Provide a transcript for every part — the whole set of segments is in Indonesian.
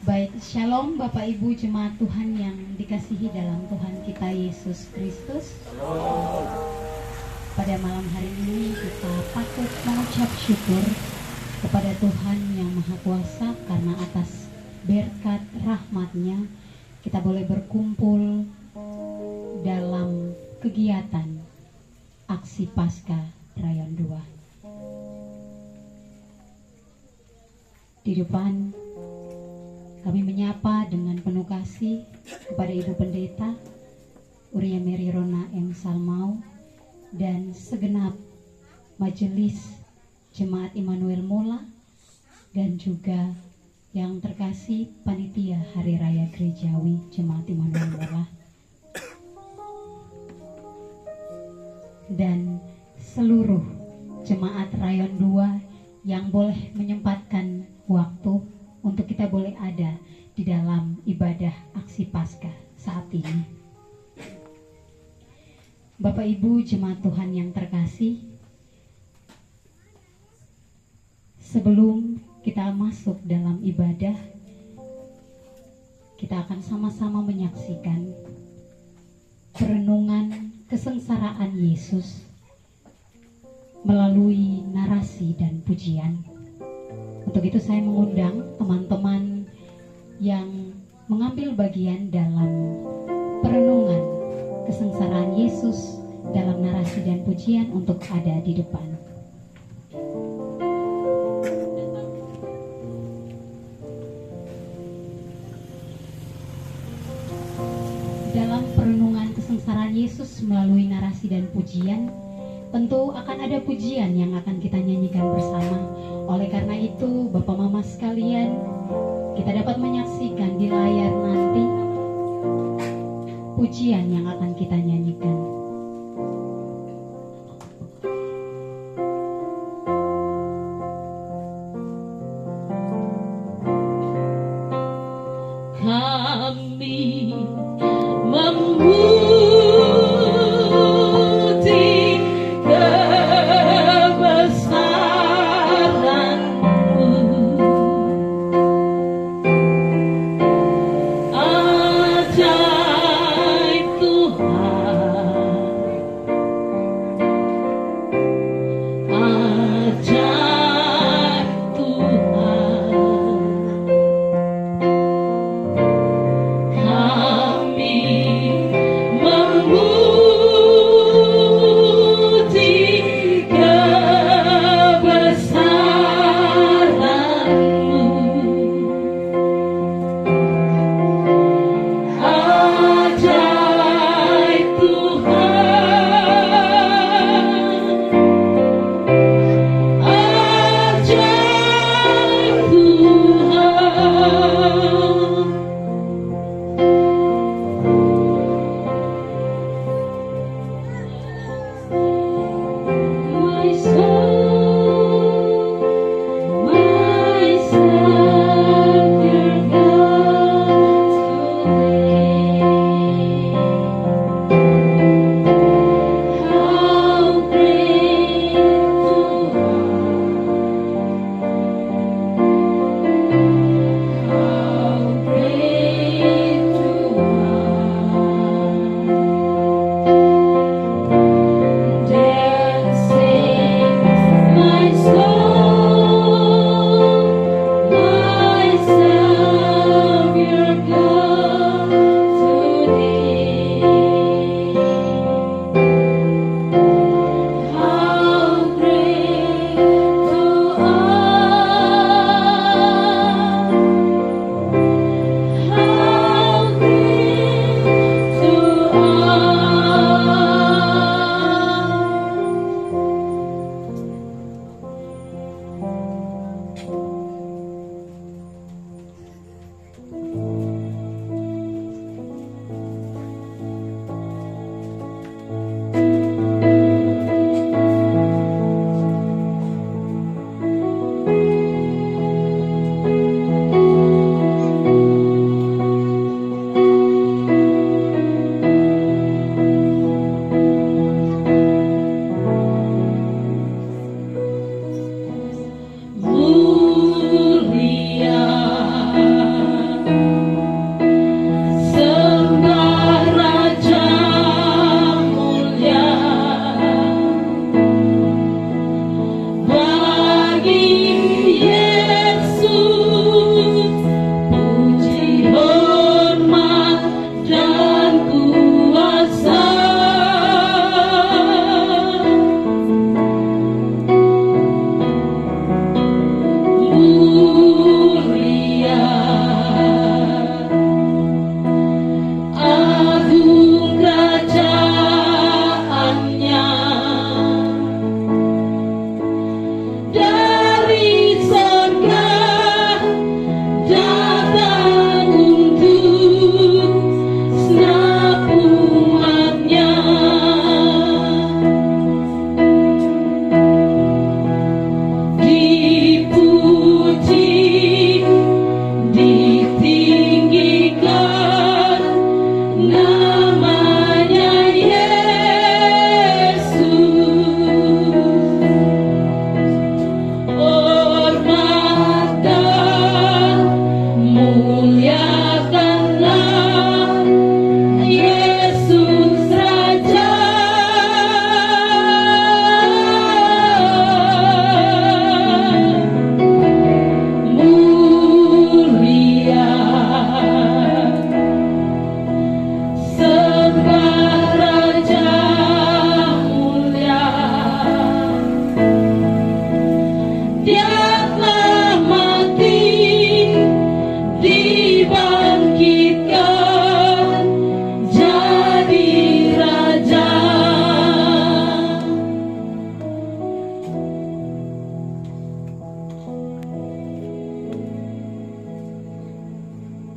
Baik, Shalom Bapak Ibu Jemaat Tuhan yang dikasihi dalam Tuhan kita Yesus Kristus. Pada malam hari ini kita patut mengucap syukur kepada Tuhan yang Maha Kuasa karena atas berkat rahmat-Nya kita boleh berkumpul dalam kegiatan aksi Paskah Rayon 2. Di depan kami menyapa dengan penuh kasih kepada Ibu Pendeta Uria Mary Rona M. Salmau dan segenap majelis Jemaat Immanuel Mola dan juga yang terkasih panitia Hari Raya Gerejawi Jemaat Immanuel Mola dan seluruh Jemaat Rayon 2 yang boleh menyempatkan waktu untuk kita boleh ada di dalam ibadah aksi Paskah saat ini. Bapak Ibu Jemaat Tuhan yang terkasih, sebelum kita masuk dalam ibadah, kita akan sama-sama menyaksikan perenungan kesengsaraan Yesus melalui narasi dan pujian. Untuk itu saya mengundang teman-teman yang mengambil bagian dalam perenungan kesengsaraan Yesus dalam narasi dan pujian untuk ada di depan. Dalam perenungan kesengsaraan Yesus melalui narasi dan pujian, tentu akan ada pujian yang akan kita nyanyikan bersama. Oleh karena itu, Bapak Mama sekalian, kita dapat menyaksikan di layar nanti pujian yang akan kita nyanyikan. Kami memuji kebesaran-Mu, ajaib Tuhan.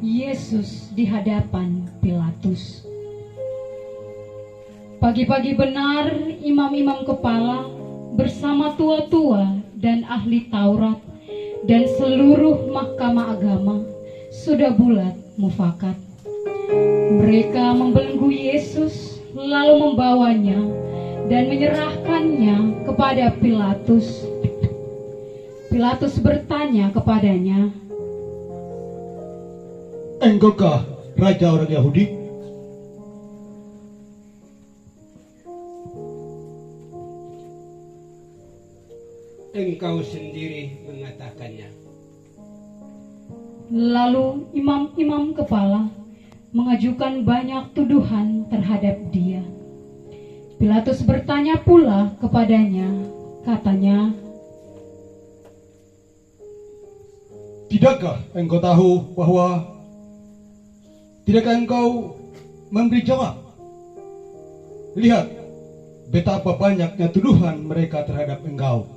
Yesus di hadapan Pilatus. Pagi-pagi benar imam-imam kepala bersama tua-tua dan ahli Taurat dan seluruh mahkamah agama sudah bulat mufakat. Mereka membelenggu Yesus lalu membawanya dan menyerahkannya kepada Pilatus. Pilatus bertanya kepadanya, "Engkaukah raja orang Yahudi?" Engkau sendiri mengatakannya. Lalu imam-imam kepala mengajukan banyak tuduhan terhadap dia. Pilatus bertanya pula kepadanya, katanya, "Tidakkah engkau tahu bahwa tidakkah engkau memberi jawab? Lihat betapa banyaknya tuduhan mereka terhadap engkau."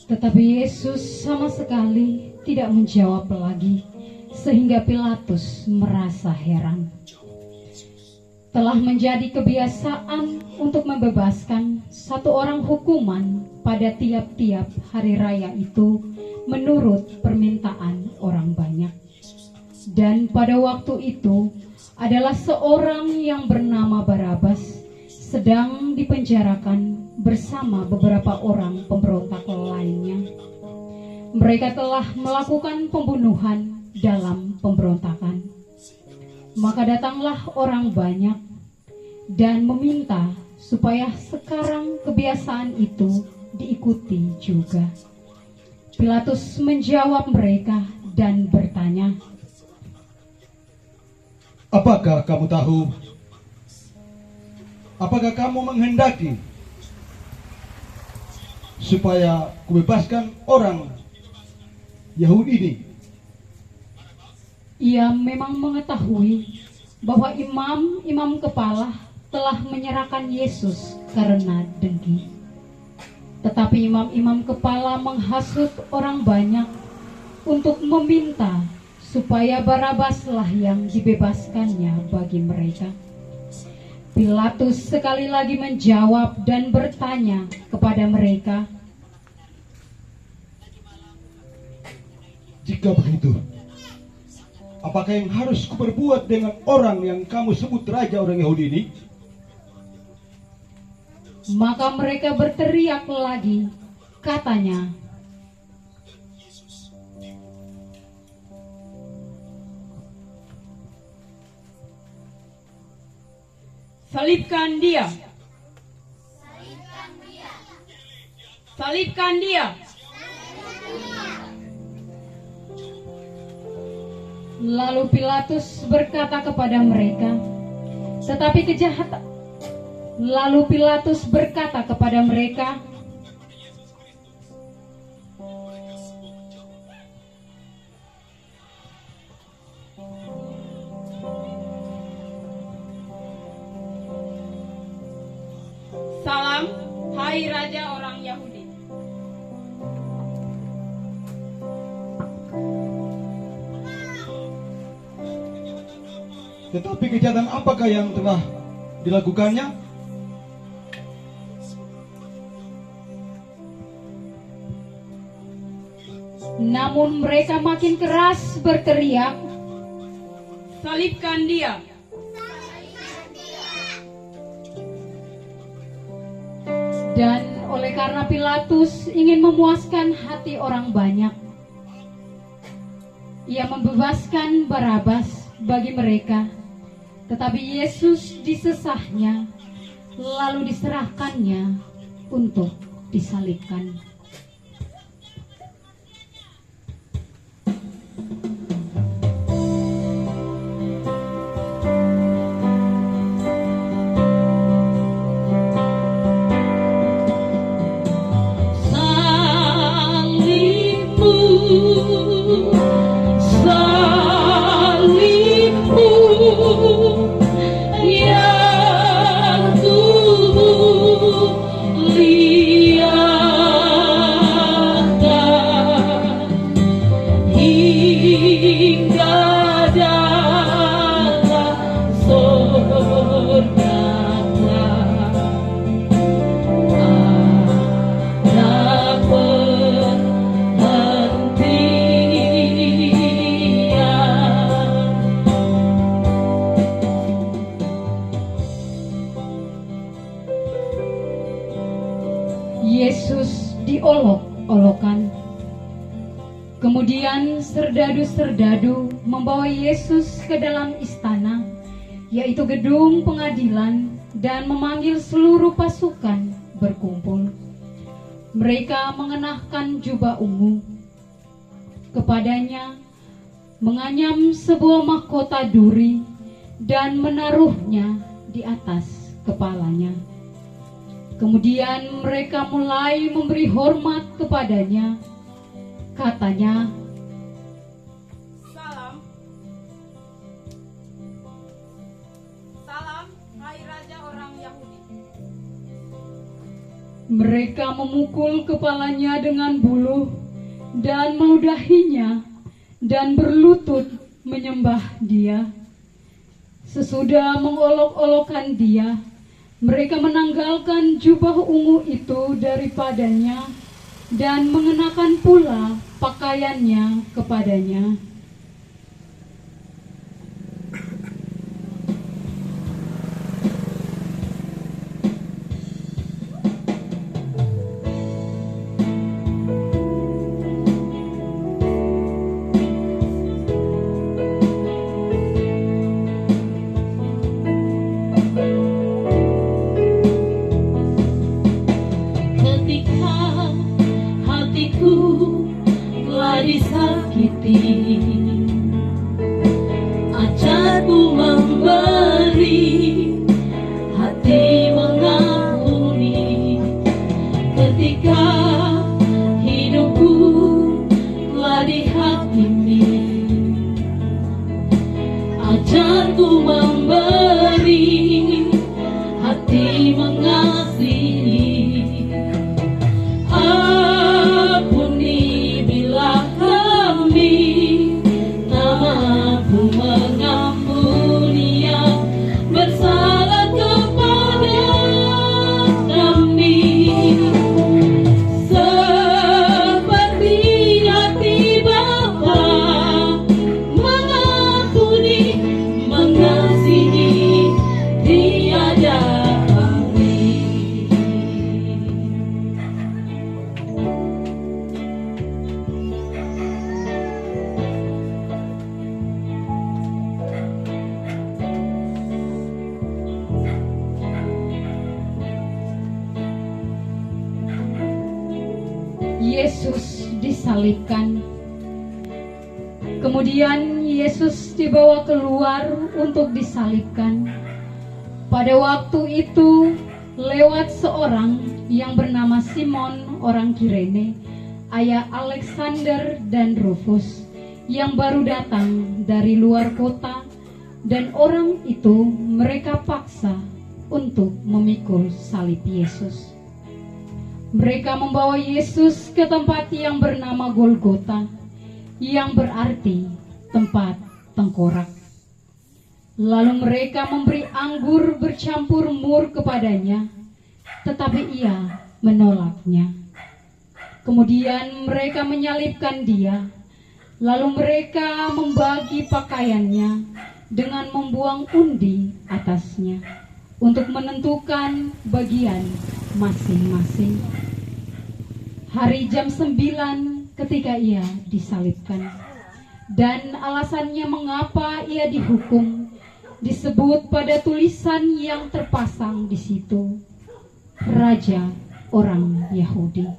Tetapi Yesus sama sekali tidak menjawab lagi, sehingga Pilatus merasa heran. Telah menjadi kebiasaan untuk membebaskan satu orang hukuman pada tiap-tiap hari raya itu menurut permintaan orang banyak. Dan pada waktu itu adalah seorang yang bernama Barabas sedang dipenjarakan bersama beberapa orang pemberontak lainnya. Mereka telah melakukan pembunuhan dalam pemberontakan. Maka datanglah orang banyak dan meminta supaya sekarang kebiasaan itu diikuti juga. Pilatus menjawab mereka dan bertanya, "Apakah kamu tahu? Apakah kamu menghendaki supaya kubebaskan orang Yahudi ini?" Ia memang mengetahui bahwa imam-imam kepala telah menyerahkan Yesus karena dengki. Tetapi imam-imam kepala menghasut orang banyak untuk meminta supaya Barabaslah yang dibebaskannya bagi mereka. Pilatus sekali lagi menjawab dan bertanya kepada mereka, "Jika begitu, apakah yang harus kuperbuat dengan orang yang kamu sebut raja orang Yahudi ini?" Maka mereka berteriak lagi, katanya, Salibkan dia. Salibkan dia. Lalu Pilatus berkata kepada mereka, Lalu Pilatus berkata kepada mereka, Salam, hai Raja orang Yahudi. Tetapi kejahatan apakah yang telah dilakukannya? namun mereka makin keras berteriak, Salibkan dia. dan oleh karena Pilatus ingin memuaskan hati orang banyak, ia membebaskan Barabas bagi mereka, tetapi Yesus disesahnya, lalu diserahkannya untuk disalibkan. Lihat Yesus diolok-olokan. Kemudian serdadu-serdadu membawa Yesus ke dalam istana, yaitu gedung pengadilan, dan memanggil seluruh pasukan berkumpul. Mereka mengenakan jubah ungu. Kepadanya menganyam sebuah mahkota duri dan menaruhnya di atas kepalanya. Kemudian mereka mulai memberi hormat kepadanya. Katanya, Salam. Salam, hai Raja orang Yahudi. mereka memukul kepalanya dengan buluh dan meludahinya dan berlutut menyembah dia. Sesudah mengolok-olokkan dia, mereka menanggalkan jubah ungu itu daripadanya dan mengenakan pula pakaiannya kepadanya. Ketika hatiku telah disakiti, ajarku memberi, hati mengampuni. Ketika hidupku telah dihakimi, ajarku memberi, hati mengasihi. Ampuni bila kami tak mampu mengampuni yang bersalah kepada kami, seperti hati Bapa mengampuni, mengasihi tiada pamrih. Yesus disalibkan. Kemudian Yesus dibawa keluar untuk disalibkan. Pada waktu itu lewat seorang yang bernama Simon orang Kirene, ayah Alexander dan Rufus, yang baru datang dari luar kota, dan orang itu mereka paksa untuk memikul salib Yesus. Mereka membawa Yesus ke tempat yang bernama Golgota, yang berarti tempat tengkorak. Lalu mereka memberi anggur bercampur mur kepadanya, tetapi ia menolaknya. Kemudian mereka menyalibkan dia, lalu mereka membagi pakaiannya dengan membuang undi atasnya untuk menentukan bagian masing-masing. Hari jam 9 ketika ia disalibkan, dan alasannya mengapa ia dihukum disebut pada tulisan yang terpasang di situ, Raja orang Yahudi.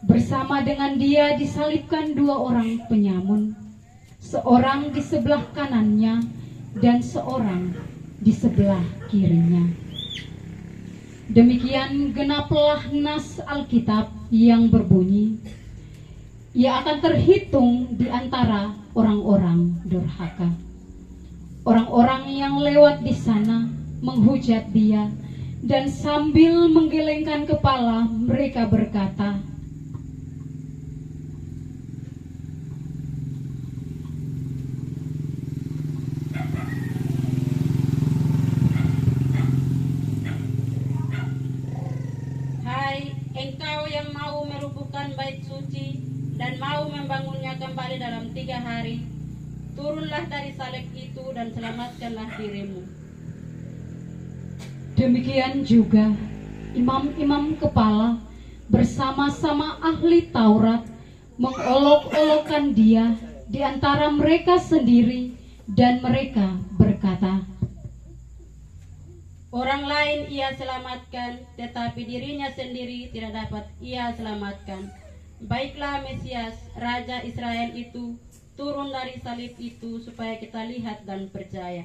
Bersama dengan dia disalibkan dua orang penyamun, seorang di sebelah kanannya dan seorang di sebelah kirinya. Demikian genaplah nas Alkitab yang berbunyi, ia akan terhitung di antara orang-orang durhaka. Orang-orang yang lewat di sana menghujat dia, dan sambil menggelengkan kepala mereka berkata, Hai, engkau yang mau merubuhkan bait suci dan mau membangunnya kembali dalam 3 hari, turunlah dari salib itu dan selamatkanlah dirimu. demikian juga imam-imam kepala bersama-sama ahli Taurat mengolok-olokkan dia di antara mereka sendiri, dan mereka berkata, Orang lain ia selamatkan, tetapi dirinya sendiri tidak dapat ia selamatkan. Baiklah Mesias, Raja Israel itu, turun dari salib itu supaya kita lihat dan percaya.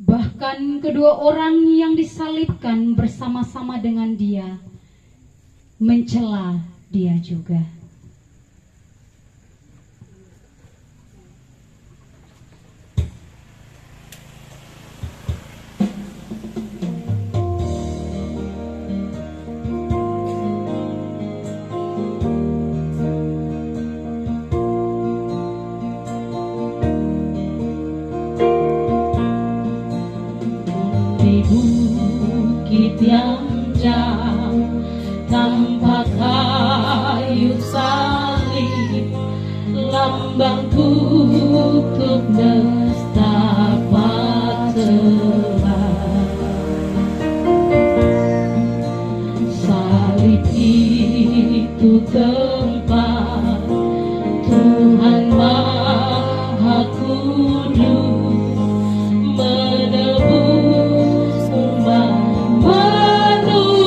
Bahkan kedua orang yang disalibkan bersama-sama dengan dia mencela dia juga. Di bukit yang jauh tanpa kayu salib, lambang kutuk nestapa telah. Salib itu tempat Tuhan Maha Kudus menebus umat manusia.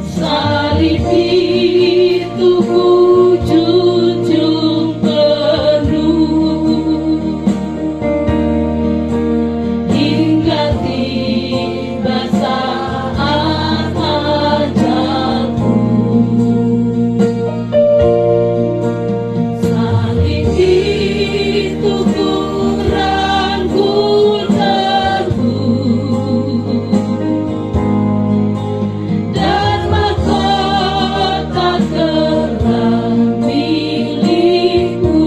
Salib itu ku junjung penuh hingga tiba saat ajalku. Salib itu ku rangkul teguh dan mahkota telah milikku.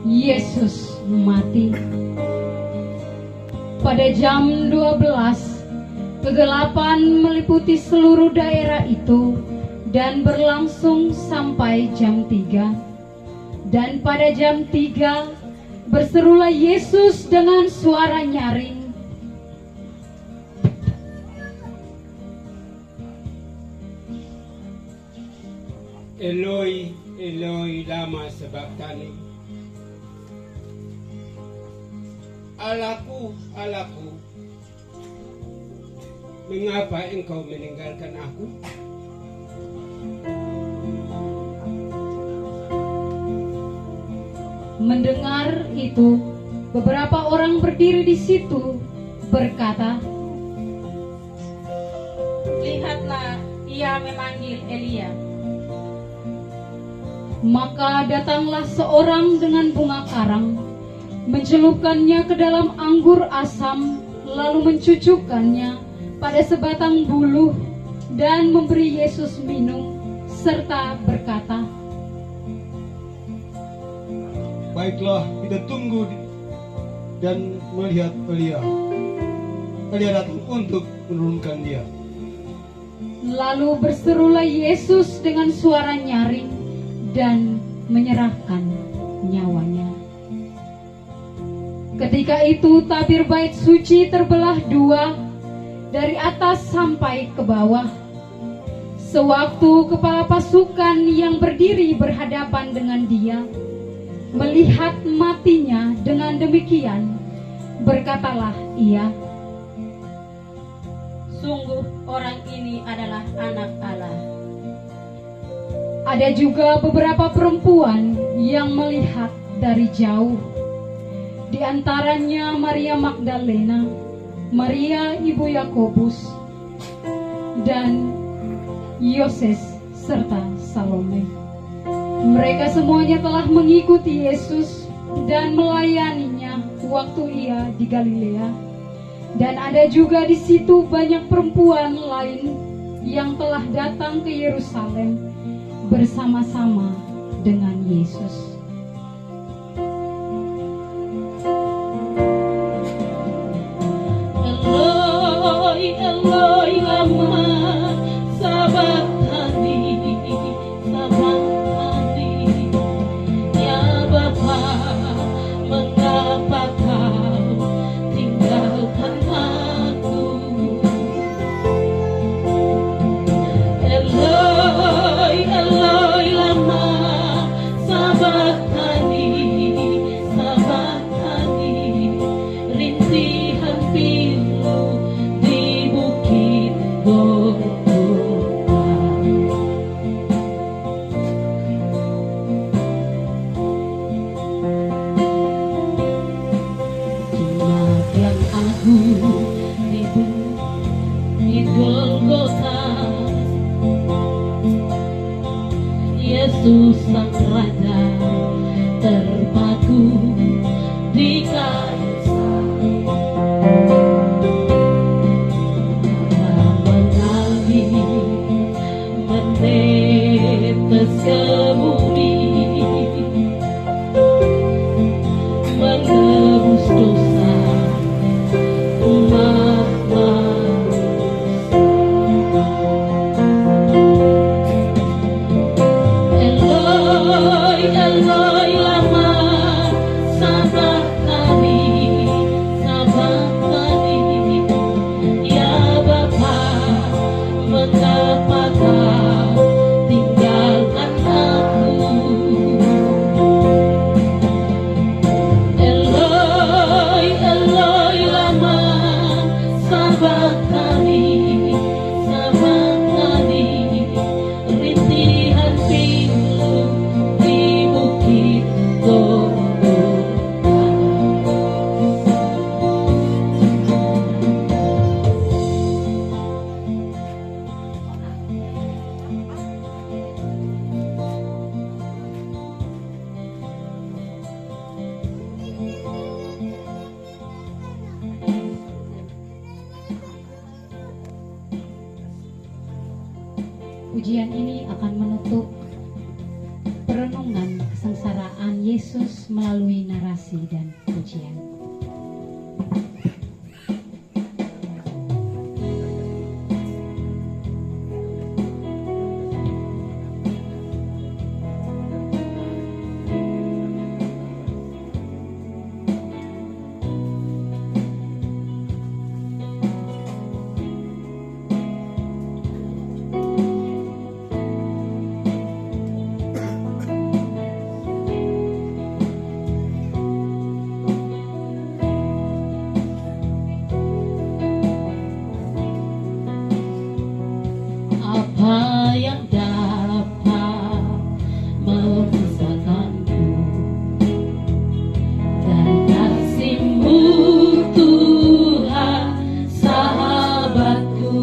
Yesus mati. Pada jam 12, kegelapan meliputi seluruh daerah itu dan berlangsung sampai jam 3. Dan pada jam 3 berserulah Yesus dengan suara nyaring, Eloi, Eloi, lama sabachthani. Allahku, Allahku, mengapa engkau meninggalkan aku? Mendengar itu, beberapa orang berdiri di situ berkata, Lihatlah, ia memanggil Elia. Maka datanglah seorang dengan bunga karang, mencelupkannya ke dalam anggur asam, lalu mencucukkannya pada sebatang buluh dan memberi Yesus minum, serta berkata, Baiklah, kita tunggu dan melihat Elia. Elia datang untuk menurunkan dia. Lalu berserulah Yesus dengan suara nyaring dan menyerahkan nyawanya. Ketika itu tabir bait suci terbelah dua, dari atas sampai ke bawah. Sewaktu kepala pasukan yang berdiri berhadapan dengan dia melihat matinya, dengan demikian berkatalah ia, Sungguh orang ini adalah anak Allah. Ada juga beberapa perempuan yang melihat dari jauh, di antaranya Maria Magdalena, Maria ibu Yakobus, dan Yoses serta Salome. Mereka semuanya telah mengikuti Yesus dan melayaninya waktu ia di Galilea. Dan ada juga di situ banyak perempuan lain yang telah datang ke Yerusalem bersama-sama dengan Yesus. Eloi, Eloi, lama sabachthani, sabachthani. terjemaku di kayu salib. Menangis menetes kemudi, menebus dosa umat Eloi, Eloi, lama sabachthani, sabachthani. Ya Bapa, mengapa Kau tinggalkan aku? Eloi, Eloi, lama sabachthani, sabachthani. Rintihan pilu di bukit Golgota. Pujian ini akan menutup perenungan kesengsaraan Yesus melalui narasi dan pujian. Apa yang dapat memisahkanku dari kasih-Mu, Tuhan, sahabatku?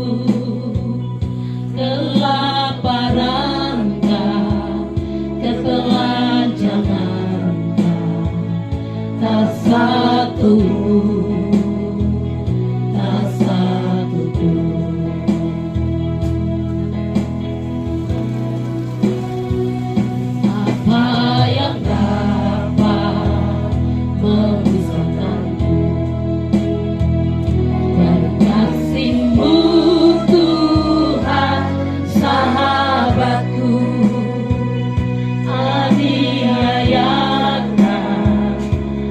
Kelaparan-Kah, ketelanjangan-Kah, tak satu pun. Apa yang dapat memisahkanku dari kasih-Mu, Tuhan, sahabatku? Aniayaan,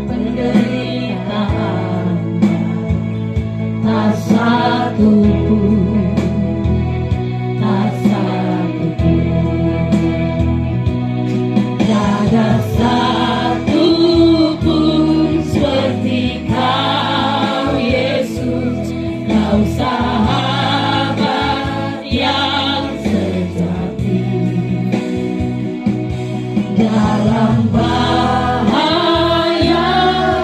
penderitaan, tak satu pun, tak satu pun. Tiada satu pun seperti Kau, Yesus, Kau sahabat yang sejati. Dalam bahaya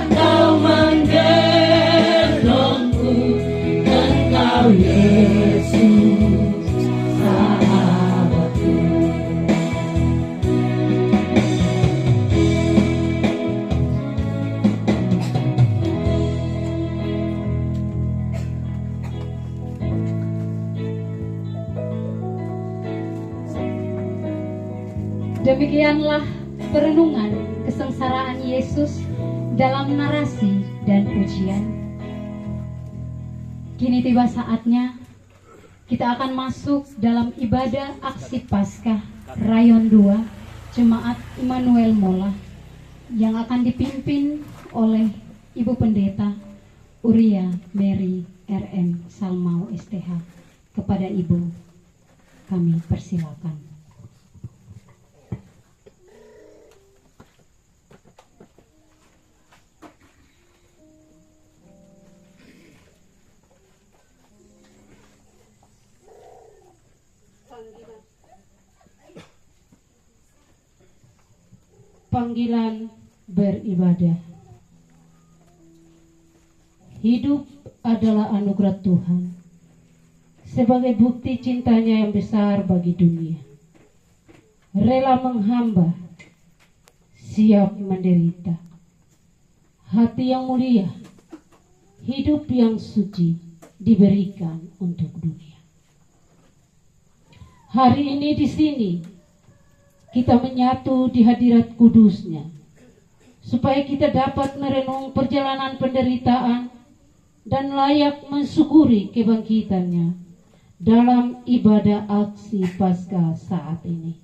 Kau menggendongku, Engkau Yesus, sahabatku. Demikianlah perenungan kesengsaraan Yesus dalam narasi dan pujian. Kini tiba saatnya kita akan masuk dalam ibadah aksi Paskah Rayon 2 Jemaat Immanuel Mola yang akan dipimpin oleh Ibu Pendeta Uria Mary RM Salmau STH. Kepada Ibu kami persilakan. Panggilan beribadah. Hidup adalah anugerah Tuhan sebagai bukti cintanya yang besar bagi dunia. Rela menghamba, siap menderita. Hati yang mulia, hidup yang suci diberikan untuk dunia. Hari ini di sini kita menyatu di hadirat kudusnya, supaya kita dapat merenung perjalanan penderitaan dan layak mensyukuri kebangkitannya dalam ibadah aksi Paskah saat ini.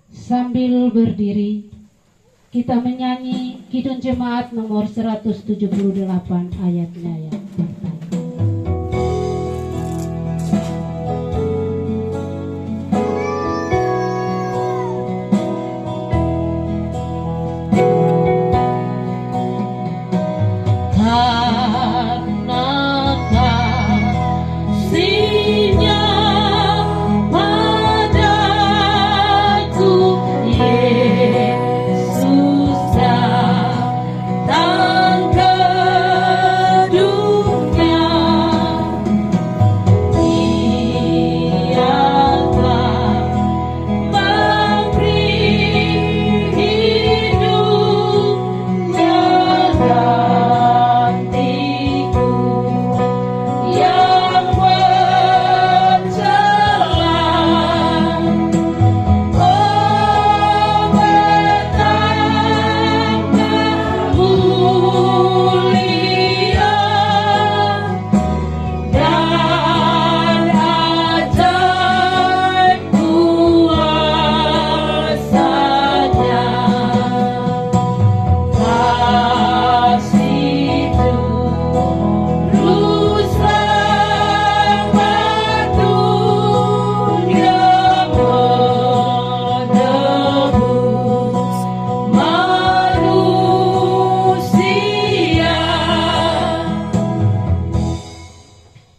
Sambil berdiri, kita menyanyi Kidung Jemaat nomor 178 ayatnya yang pertama.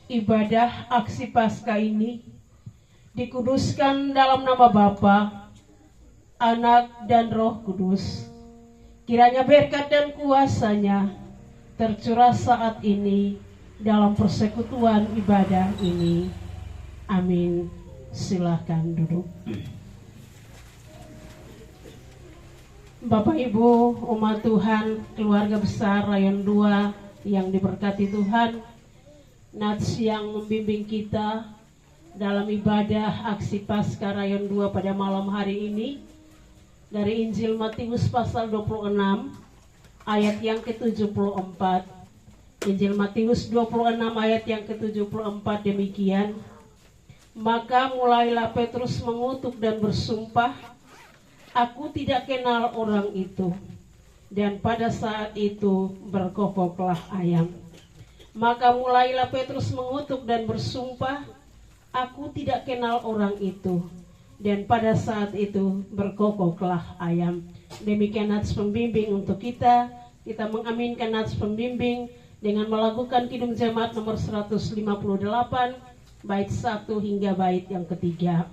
Ibadah aksi Paskah ini dikuduskan dalam nama Bapa, Anak, dan Roh Kudus. Kiranya berkat dan kuasanya tercurah saat ini dalam persekutuan ibadah ini. Amin. Silahkan duduk. Bapak Ibu, umat Tuhan, keluarga besar Rayon 2 yang diberkati Tuhan, Nats yang membimbing kita dalam ibadah aksi Paskah Rayon 2 pada malam hari ini dari Injil Matius pasal 26 ayat yang ke-74. Injil Matius 26 ayat yang ke-74 demikian. Maka mulailah Petrus mengutuk dan bersumpah, "Aku tidak kenal orang itu." Dan pada saat itu berkokoklah ayam. Maka mulailah Petrus mengutuk dan bersumpah, "Aku tidak kenal orang itu." Dan pada saat itu berkokoklah ayam. Demikian nats pembimbing untuk kita. Kita mengaminkan nats pembimbing dengan melakukan Kidung Jemaat nomor 158, bait 1 hingga bait yang ketiga.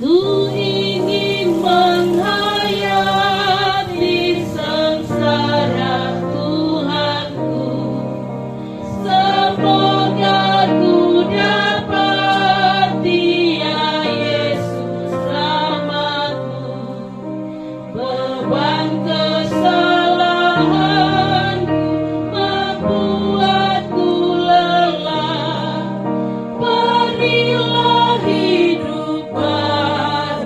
Ku ingin menghayati sengsara Tuhanku, semoga ku dapat Dia Yesus selamatku. Beban kesalahanku membuatku lelah, berilah hidup baru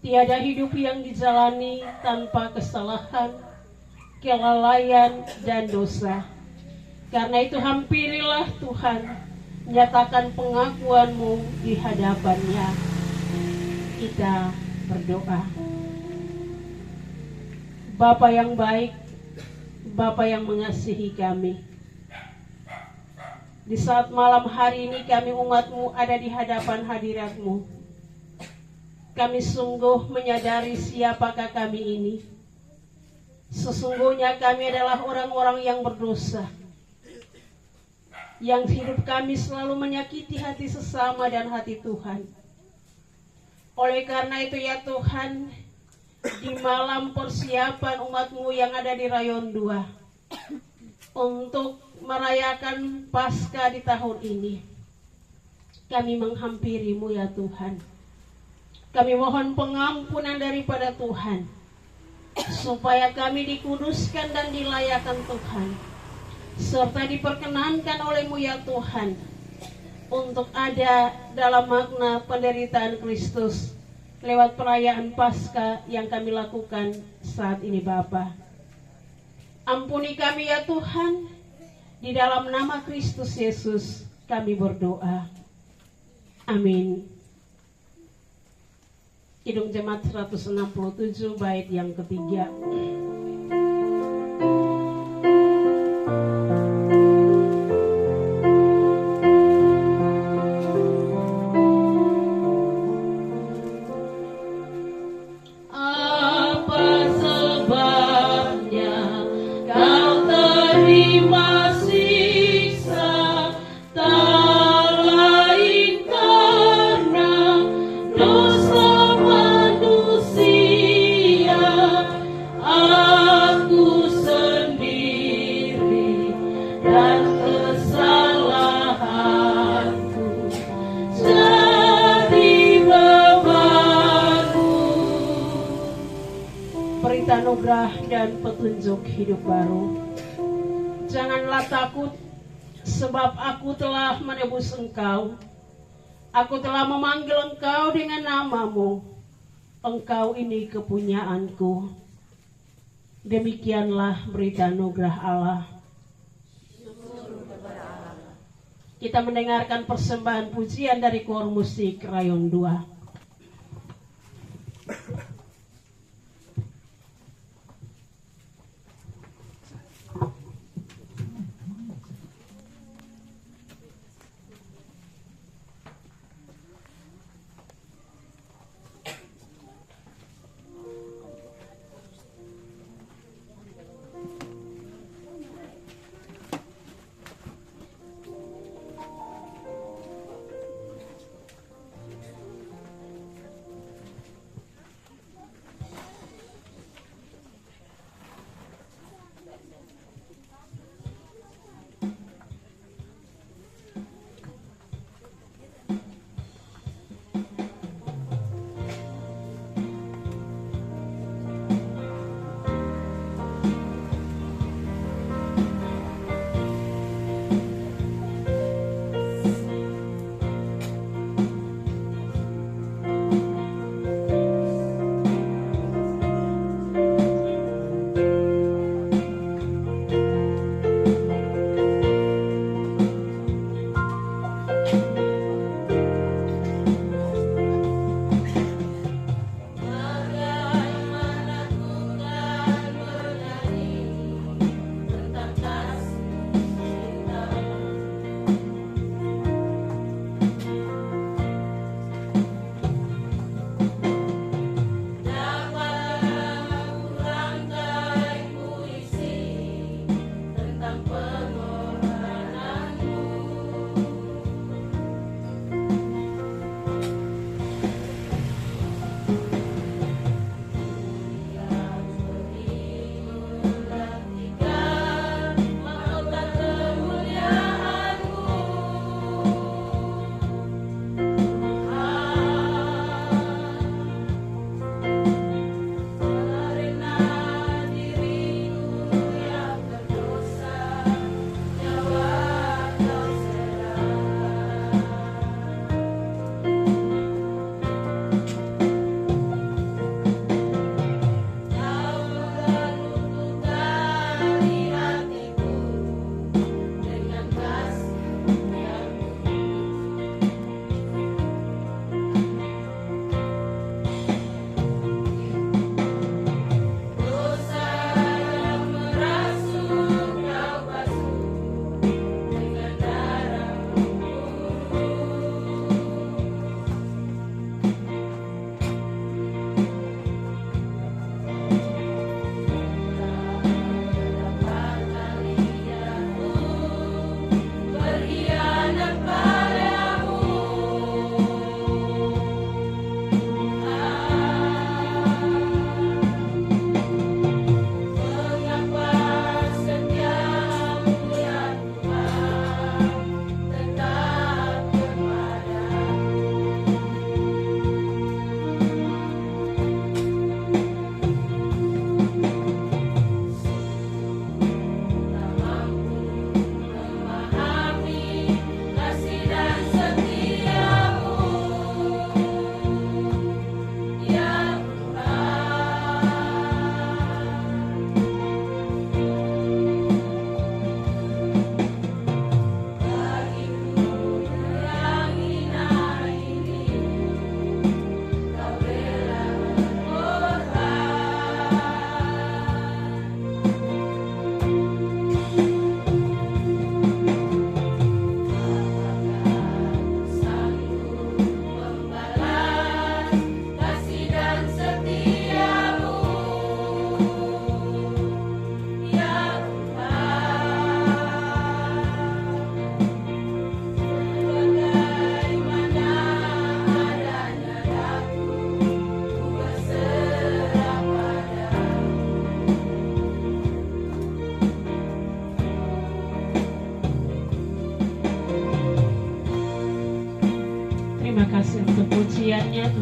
Tiada hidup yang dijalani tanpa kesalahan, kelalaian, dan dosa. Karena itu hampirilah Tuhan, nyatakan pengakuan-Mu di hadapan-Nya. Kita berdoa. Bapa yang baik, Bapa yang mengasihi kami, di saat malam hari ini kami umat-Mu ada di hadapan hadirat-Mu. Kami sungguh menyadari siapakah kami ini. Sesungguhnya kami adalah orang-orang yang berdosa, yang hidup kami selalu menyakiti hati sesama dan hati Tuhan. Oleh karena itu ya Tuhan, di malam persiapan umat-Mu yang ada di Rayon 2 untuk merayakan Paskah di tahun ini, kami menghampiri-Mu ya Tuhan. Kami mohon pengampunan daripada Tuhan, supaya kami dikuduskan dan dilayakkan Tuhan, serta diperkenankan oleh-Mu ya Tuhan, untuk ada dalam makna penderitaan Kristus lewat perayaan Paskah yang kami lakukan saat ini Bapa. Ampuni kami ya Tuhan, di dalam nama Kristus Yesus kami berdoa. Amin. Kidung Jemaat 167 bait yang ketiga. Anugerah dan petunjuk hidup baru. Janganlah takut, sebab aku telah menebus engkau. Aku telah memanggil engkau dengan namamu. Engkau ini kepunyaanku. Demikianlah berita anugerah Allah. Kita mendengarkan persembahan pujian dari Koor Musik Rayon 2.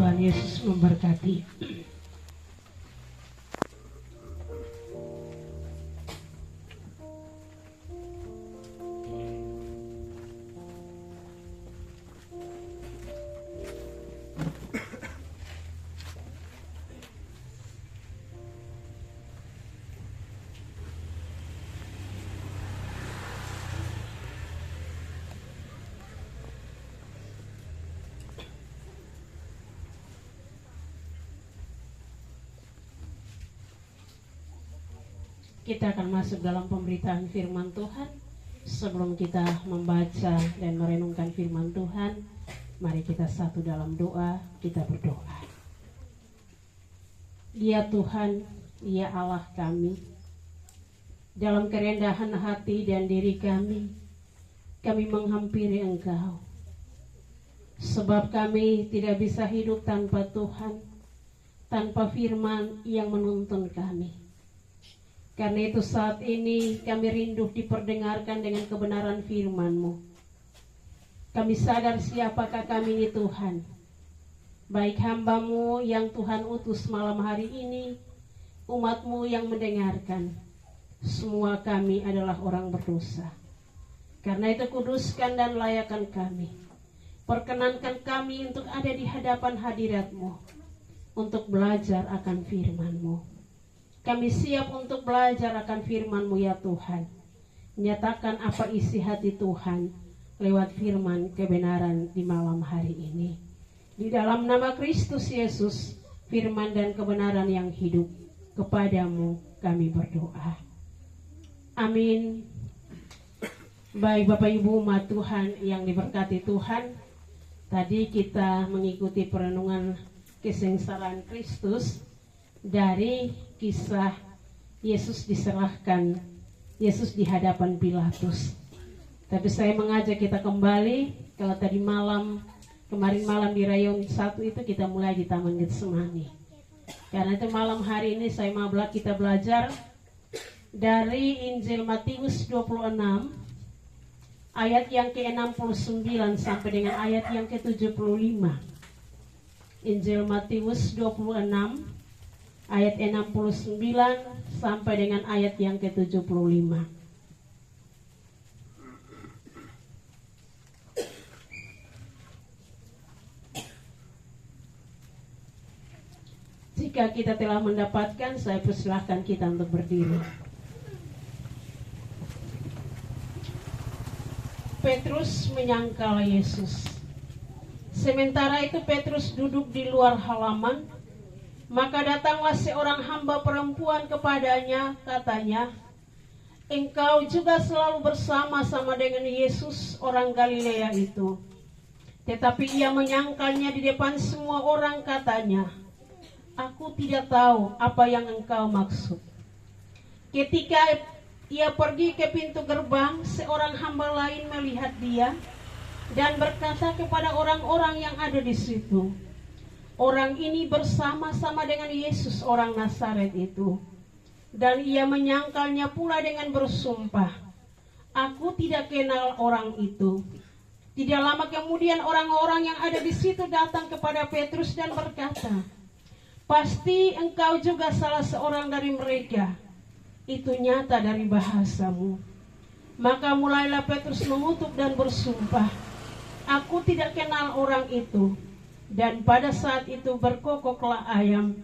Tuhan Yesus memberkati. Kita akan masuk dalam pemberitaan firman Tuhan. Sebelum kita membaca dan merenungkan firman Tuhan, mari kita satu dalam doa, kita berdoa. Ya Tuhan, ya Allah kami, dalam kerendahan hati dan diri kami menghampiri Engkau. Sebab kami tidak bisa hidup tanpa Tuhan, tanpa firman yang menuntun kami. Karena itu saat ini kami rindu diperdengarkan dengan kebenaran firman-Mu. Kami sadar siapakah kami ini Tuhan. Baik hamba-Mu yang Tuhan utus malam hari ini, umat-Mu yang mendengarkan. Semua kami adalah orang berdosa. Karena itu kuduskan dan layakkan kami. Perkenankan kami untuk ada di hadapan hadirat-Mu, untuk belajar akan firman-Mu. Kami siap untuk belajar akan firman-Mu ya Tuhan. Nyatakan apa isi hati Tuhan lewat firman kebenaran di malam hari ini. Di dalam nama Kristus Yesus, firman dan kebenaran yang hidup, kepadamu kami berdoa. Amin. Baik Bapak Ibu umat Tuhan yang diberkati Tuhan, tadi kita mengikuti perenungan kesengsaraan Kristus dari kisah Yesus diserahkan, Yesus di hadapan Pilatus. Tapi saya mengajak kita kembali, kalau tadi kemarin malam di rayon 1 itu kita mulai di Taman Getsemani. Karena itu malam hari ini saya mau kita belajar dari Injil Matius 26 ayat yang ke-69 sampai dengan ayat yang ke-75. Injil Matius 26 ayat 69 sampai dengan ayat yang ke-75. Jika kita telah mendapatkan, saya persilahkan kita untuk berdiri. Petrus menyangkal Yesus. Sementara itu Petrus duduk di luar halaman. Maka datanglah seorang hamba perempuan kepadanya, katanya, "Engkau juga selalu bersama-sama dengan Yesus orang Galilea itu." Tetapi ia menyangkalnya di depan semua orang, katanya, "Aku tidak tahu apa yang engkau maksud." Ketika ia pergi ke pintu gerbang, seorang hamba lain melihat dia dan berkata kepada orang-orang yang ada di situ, "Orang ini bersama-sama dengan Yesus orang Nazaret itu." Dan ia menyangkalnya pula dengan bersumpah, "Aku tidak kenal orang itu." Tidak lama kemudian orang-orang yang ada di situ datang kepada Petrus dan berkata, "Pasti engkau juga salah seorang dari mereka. Itu nyata dari bahasamu." Maka mulailah Petrus mengutuk dan bersumpah, "Aku tidak kenal orang itu." Dan pada saat itu berkokoklah ayam.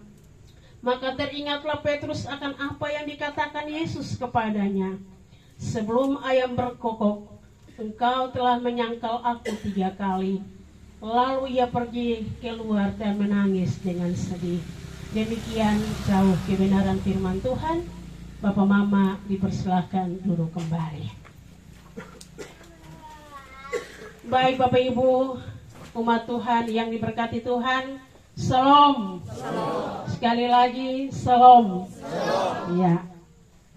Maka teringatlah Petrus akan apa yang dikatakan Yesus kepadanya, "Sebelum ayam berkokok, engkau telah menyangkal aku 3 kali." Lalu ia pergi keluar dan menangis dengan sedih. Demikian jauh kebenaran firman Tuhan. Bapak Mama dipersilahkan duduk kembali. Baik Bapak Ibu umat Tuhan yang diberkati Tuhan, Shalom. Sekali lagi Shalom. Ya,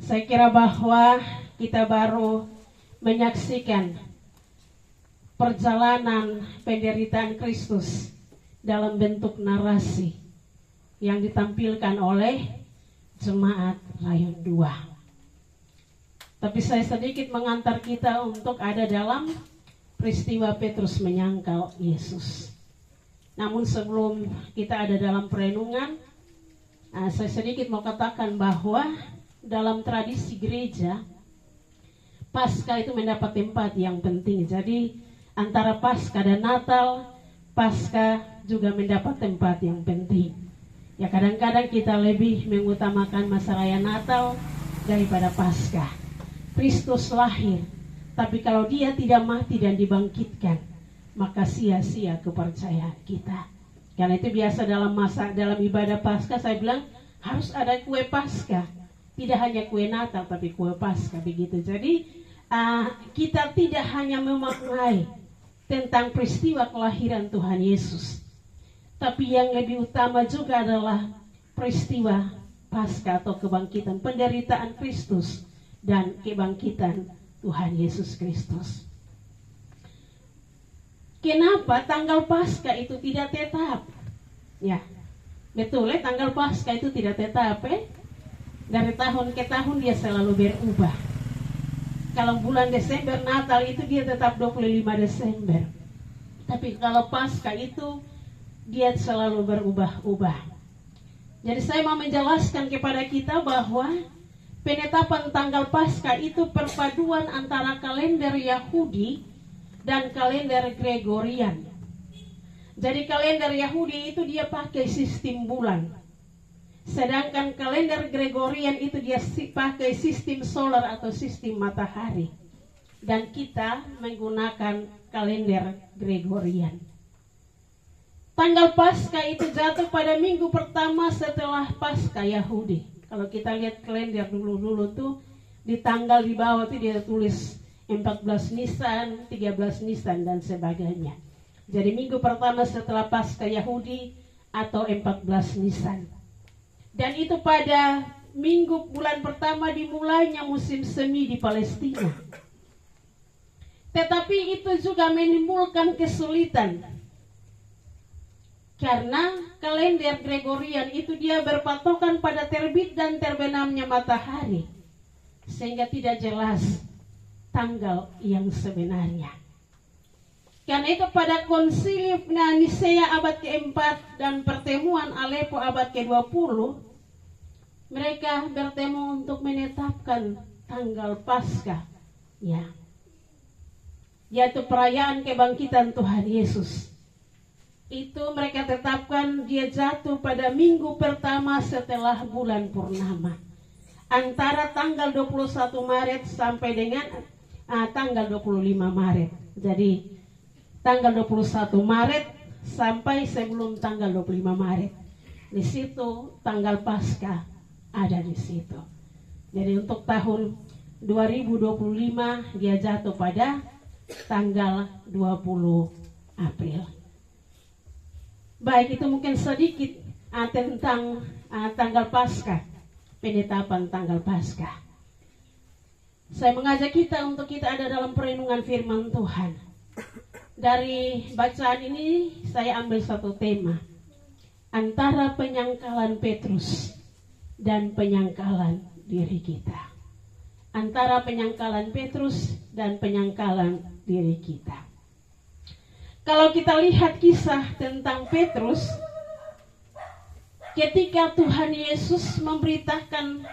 saya kira bahwa kita baru menyaksikan perjalanan penderitaan Kristus dalam bentuk narasi yang ditampilkan oleh jemaat rayon 2. Tapi saya sedikit mengantar kita untuk ada dalam peristiwa Petrus menyangkal Yesus. Namun sebelum kita ada dalam perenungan, saya sedikit mau katakan bahwa dalam tradisi gereja, Paskah itu mendapat tempat yang penting. Jadi antara Paskah dan Natal, Paskah juga mendapat tempat yang penting. Ya, kadang-kadang kita lebih mengutamakan masa raya Natal daripada Paskah. Kristus lahir, tapi kalau dia tidak mati dan dibangkitkan, maka sia-sia kepercayaan kita. Karena itu biasa dalam ibadah Paskah saya bilang harus ada kue Paskah. Tidak hanya kue Natal tapi kue Paskah begitu. Jadi kita tidak hanya memaknai tentang peristiwa kelahiran Tuhan Yesus, tapi yang lebih utama juga adalah peristiwa Paskah atau kebangkitan, penderitaan Kristus dan kebangkitan Tuhan Yesus Kristus. Kenapa tanggal Paskah itu tidak tetap? Ya, betul ya, tanggal Paskah itu tidak tetap Dari tahun ke tahun dia selalu berubah. Kalau bulan Desember Natal itu dia tetap 25 Desember. Tapi kalau Paskah itu dia selalu berubah-ubah. Jadi saya mau menjelaskan kepada kita bahwa penetapan tanggal Paskah itu perpaduan antara kalender Yahudi dan kalender Gregorian. Jadi kalender Yahudi itu dia pakai sistem bulan. Sedangkan kalender Gregorian itu dia pakai sistem solar atau sistem matahari. Dan kita menggunakan kalender Gregorian. Tanggal Paskah itu jatuh pada minggu pertama setelah Paskah Yahudi. Kalau kita lihat kalender dulu-dulu tuh di tanggal di bawah tuh dia tulis 14 Nisan, 13 Nisan dan sebagainya. Jadi minggu pertama setelah Paskah Yahudi atau 14 Nisan. Dan itu pada minggu bulan pertama dimulainya musim semi di Palestina. Tetapi itu juga menimbulkan kesulitan. Karena kalender Gregorian itu dia berpatokan pada terbit dan terbenamnya matahari. Sehingga tidak jelas tanggal yang sebenarnya. Karena itu pada konsili Nisea abad ke-4 dan pertemuan Aleppo abad ke-20, mereka bertemu untuk menetapkan tanggal Paskah, ya, yaitu perayaan kebangkitan Tuhan Yesus. Itu mereka tetapkan dia jatuh pada minggu pertama setelah bulan purnama, antara tanggal 21 Maret sampai dengan tanggal 25 Maret. Jadi tanggal 21 Maret sampai sebelum tanggal 25 Maret. Di situ tanggal Paskah ada di situ. Jadi untuk tahun 2025 dia jatuh pada tanggal 20 April. Baik, itu mungkin sedikit tentang tanggal Paskah, penetapan tanggal Paskah. Saya mengajak kita untuk kita ada dalam perenungan firman Tuhan. Dari bacaan ini saya ambil satu tema, antara penyangkalan Petrus dan penyangkalan diri kita. Antara penyangkalan Petrus dan penyangkalan diri kita. Kalau kita lihat kisah tentang Petrus, ketika Tuhan Yesus memberitakan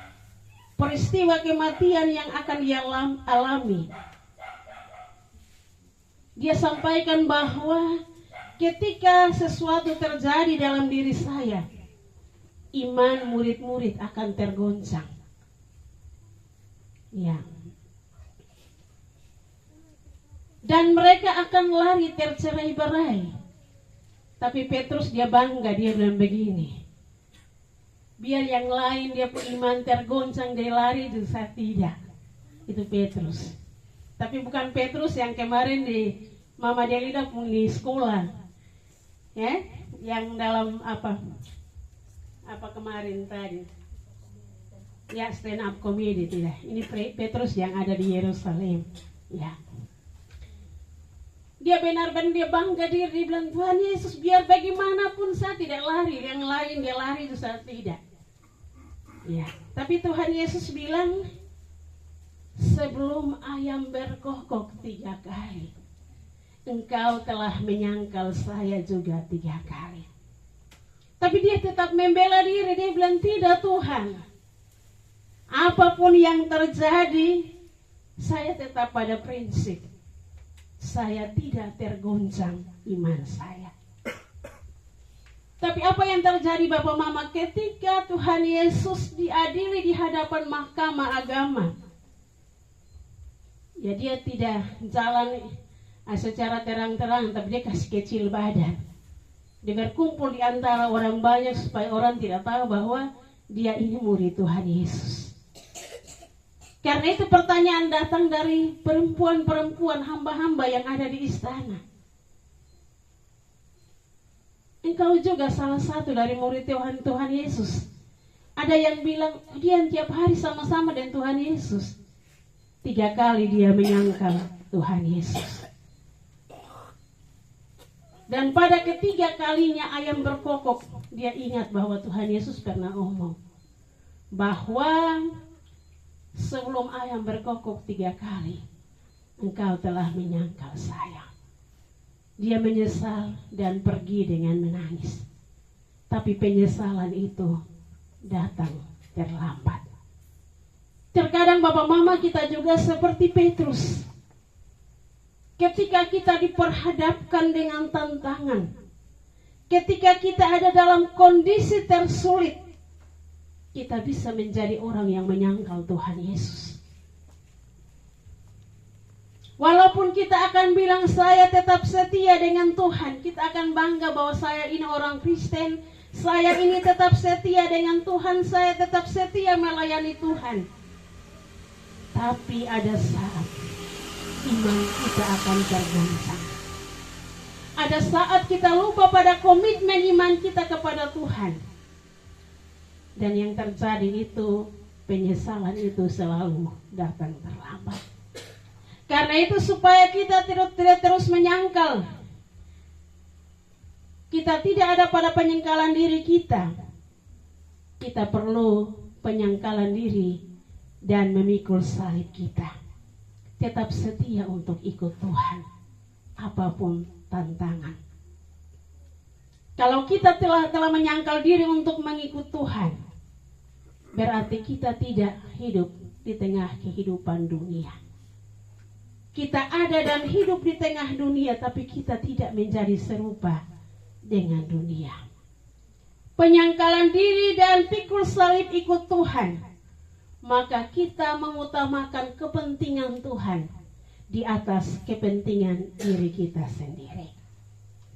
peristiwa kematian yang akan dia alami, dia sampaikan bahwa ketika sesuatu terjadi dalam diri saya, iman murid-murid akan tergoncang. Ya. Dan mereka akan lari tercerai-berai. Tapi Petrus dia bangga, dia bilang begini. Biar yang lain dia pun iman tergoncang, dia lari, itu saya tidak. Itu Petrus. Tapi bukan Petrus yang kemarin di Mama Delida pun di sekolah. Ya, yang dalam apa kemarin tadi, ya, stand up comedy, tidak. Ini Petrus yang ada di Yerusalem, ya. Dia benar-benar dia bangga, dia bilang Tuhan Yesus biar bagaimanapun saya tidak lari, yang lain dia lari itu saya tidak, ya. Tapi Tuhan Yesus bilang sebelum ayam berkokok 3 kali, engkau telah menyangkal saya juga 3 kali. Tapi dia tetap membela diri. Dia bilang, tidak Tuhan, apapun yang terjadi, saya tetap pada prinsip. Saya tidak tergoncang iman saya. Tapi apa yang terjadi Bapak Mama ketika Tuhan Yesus diadili di hadapan mahkamah agama? Ya dia tidak jalan secara terang-terang, tapi dia kasih kecil badan. Dia berkumpul di antara orang banyak supaya orang tidak tahu bahwa dia ini murid Tuhan Yesus. Karena itu pertanyaan datang dari perempuan-perempuan hamba-hamba yang ada di istana. Engkau juga salah satu dari murid Tuhan Yesus. Ada yang bilang, dia tiap hari sama-sama dengan Tuhan Yesus. 3 kali dia menyangkal Tuhan Yesus. Dan pada ketiga kalinya ayam berkokok, dia ingat bahwa Tuhan Yesus pernah ngomong bahwa sebelum ayam berkokok 3 kali, engkau telah menyangkal saya. Dia menyesal dan pergi dengan menangis. Tapi penyesalan itu datang terlambat. Terkadang Bapak Mama kita juga seperti Petrus. Ketika kita diperhadapkan dengan tantangan, ketika kita ada dalam kondisi tersulit, kita bisa menjadi orang yang menyangkal Tuhan Yesus. Walaupun kita akan bilang saya tetap setia dengan Tuhan, kita akan bangga bahwa saya ini orang Kristen, saya ini tetap setia dengan Tuhan, saya tetap setia melayani Tuhan. Tapi ada saat iman kita akan tergoncang. Ada saat kita lupa pada komitmen iman kita kepada Tuhan. Dan yang terjadi itu, penyesalan itu selalu datang terlambat. Karena itu supaya kita tidak terus menyangkal, kita tidak ada pada penyangkalan diri kita, kita perlu penyangkalan diri dan memikul salib kita. Tetap setia untuk ikut Tuhan, apapun tantangan. Kalau kita telah menyangkal diri untuk mengikut Tuhan, berarti kita tidak hidup di tengah kehidupan dunia. Kita ada dan hidup di tengah dunia, tapi kita tidak menjadi serupa dengan dunia. Penyangkalan diri dan pikul salib ikut Tuhan, maka kita mengutamakan kepentingan Tuhan di atas kepentingan diri kita sendiri.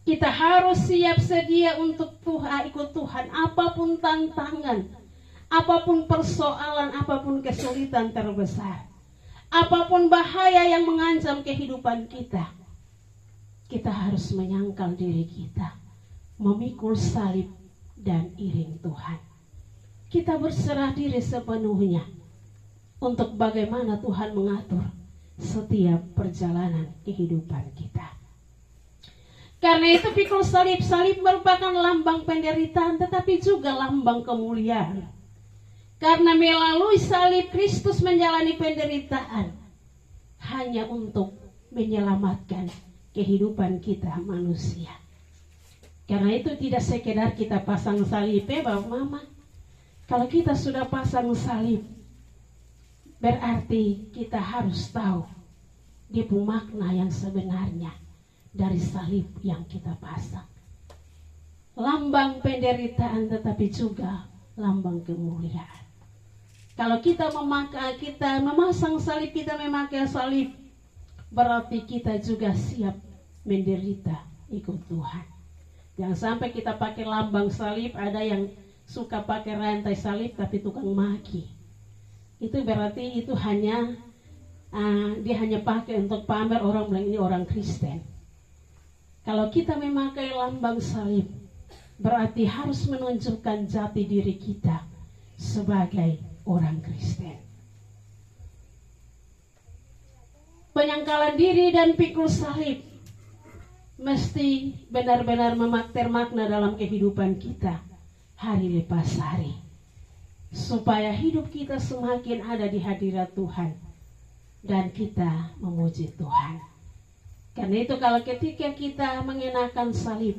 Kita harus siap sedia untuk ikut Tuhan, apapun tantangan, apapun persoalan, apapun kesulitan terbesar, apapun bahaya yang mengancam kehidupan kita. Kita harus menyangkal diri kita, memikul salib dan iring Tuhan. Kita berserah diri sepenuhnya untuk bagaimana Tuhan mengatur setiap perjalanan kehidupan kita. Karena itu pikul salib merupakan lambang penderitaan, tetapi juga lambang kemuliaan. Karena melalui salib Kristus menjalani penderitaan hanya untuk menyelamatkan kehidupan kita manusia. Karena itu tidak sekedar kita pasang salib, Bapak Mama. Kalau kita sudah pasang salib, berarti kita harus tahu dia makna yang sebenarnya dari salib yang kita pasang. Lambang penderitaan tetapi juga lambang kemuliaan. Kalau kita memasang salib, kita memakai salib, berarti kita juga siap menderita ikut Tuhan. Jangan sampai kita pakai lambang salib, ada yang suka pakai rantai salib tapi tukang maki. Itu berarti itu dia hanya pakai untuk pamer, orang bilang ini orang Kristen. Kalau kita memakai lambang salib, berarti harus menunjukkan jati diri kita sebagai orang Kristen. Penyangkalan diri dan pikul salib mesti benar-benar termakna dalam kehidupan kita hari lepas hari, supaya hidup kita semakin ada di hadirat Tuhan dan kita memuji Tuhan. Karena itu kalau ketika kita mengenakan salib,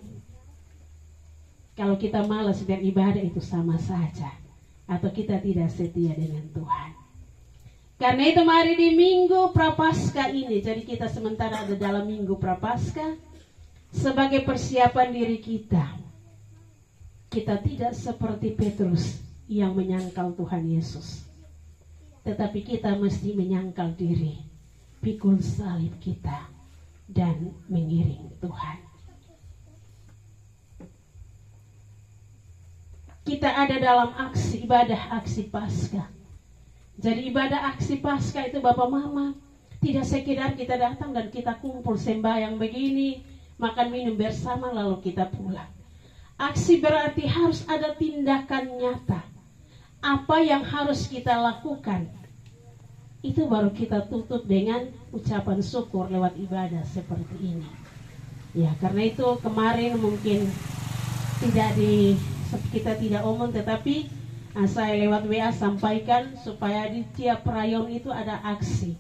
kalau kita malas beribadah itu sama saja, atau kita tidak setia dengan Tuhan. Karena itu mari di Minggu Prapaskah ini, jadi kita sementara ada dalam Minggu Prapaskah, sebagai persiapan diri kita. Kita tidak seperti Petrus yang menyangkal Tuhan Yesus, tetapi kita mesti menyangkal diri, pikul salib kita, dan mengiring Tuhan. Kita ada dalam aksi ibadah aksi Paskah. Jadi ibadah aksi Paskah itu Bapak Mama tidak sekedar kita datang dan kita kumpul sembahyang begini, makan minum bersama lalu kita pulang. Aksi berarti harus ada tindakan nyata. Apa yang harus kita lakukan, itu baru kita tutup dengan ucapan syukur lewat ibadah seperti ini. Ya, karena itu kemarin mungkin kita tidak omong, tetapi saya lewat WA sampaikan supaya di tiap rayon itu ada aksi.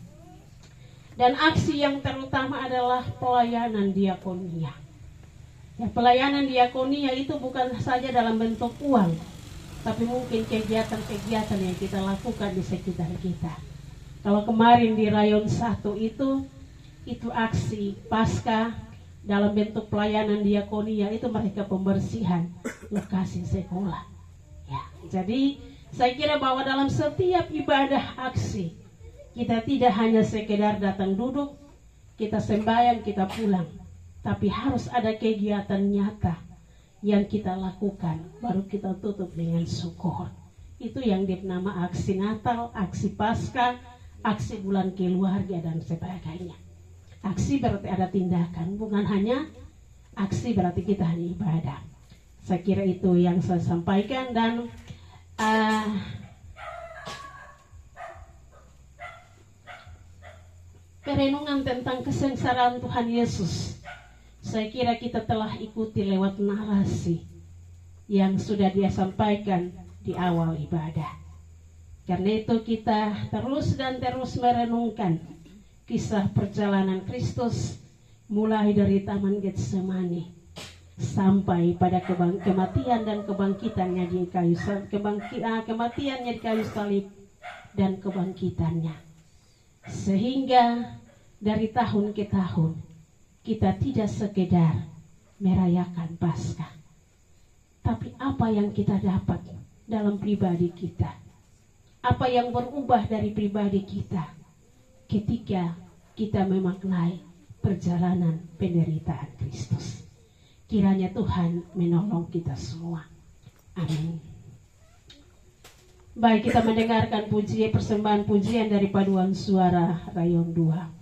Dan aksi yang terutama adalah pelayanan diakonia. Ya, pelayanan diakonia itu bukan saja dalam bentuk uang, tapi mungkin kegiatan-kegiatan yang kita lakukan di sekitar kita. Kalau kemarin di rayon 1 itu aksi Paskah dalam bentuk pelayanan diakonia, itu mereka pembersihan lokasi sekolah. Ya, jadi saya kira bahwa dalam setiap ibadah aksi, kita tidak hanya sekedar datang duduk, kita sembahyang, kita pulang, tapi harus ada kegiatan nyata yang kita lakukan, baru kita tutup dengan syukur. Itu yang dinamakan aksi Natal, aksi Paskah, aksi bulan keluarga dan sebagainya. Aksi berarti ada tindakan, bukan hanya aksi berarti kita hanya ibadah. Saya kira itu yang saya sampaikan. Dan perenungan tentang kesengsaraan Tuhan Yesus, saya kira kita telah ikuti lewat narasi yang sudah dia sampaikan di awal ibadah. Karena itu kita terus dan terus merenungkan kisah perjalanan Kristus mulai dari Taman Getsemani sampai pada kematian dan kebangkitannya di kayu salib, kematiannya di kayu salib dan kebangkitannya. Sehingga dari tahun ke tahun kita tidak sekedar merayakan Paskah, tapi apa yang kita dapat dalam pribadi kita, apa yang berubah dari pribadi kita ketika kita memaknai perjalanan penderitaan Kristus. Kiranya Tuhan menolong kita semua. Amin. Baik, kita mendengarkan persembahan pujian dari paduan suara rayon 2.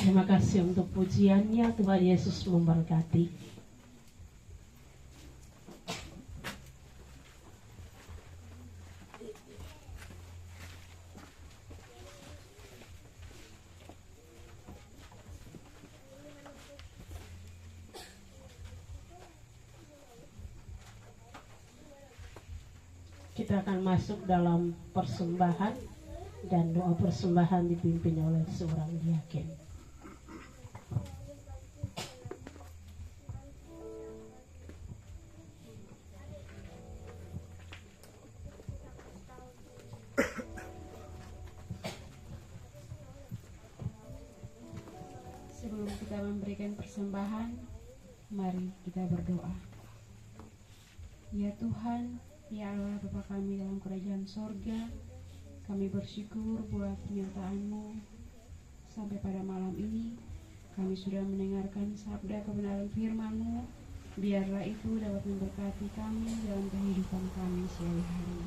Terima kasih untuk pujiannya. Tuhan Yesus memberkati. Kita akan masuk dalam persembahan, dan doa persembahan dipimpin oleh seorang diaken. Sebelum kita memberikan persembahan, mari kita berdoa. Ya Tuhan, ya Allah Bapa kami dalam kerajaan sorga, kami bersyukur buat penyertaan-Mu. Sampai pada malam ini, kami sudah mendengarkan sabda kebenaran firman-Mu. Biarlah itu dapat memberkati kami dalam kehidupan kami sehari-hari.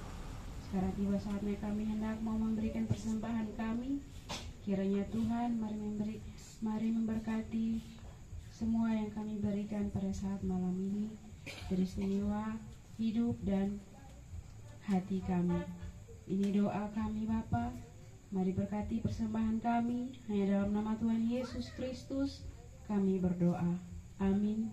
Sekarang tiba saatnya kami hendak mau memberikan persembahan kami. Kiranya Tuhan mari memberkati semua yang kami berikan pada saat malam ini, beristimewa hidup dan hati kami. Ini doa kami Bapa. Mari berkati persembahan kami. Hanya dalam nama Tuhan Yesus Kristus kami berdoa. Amin.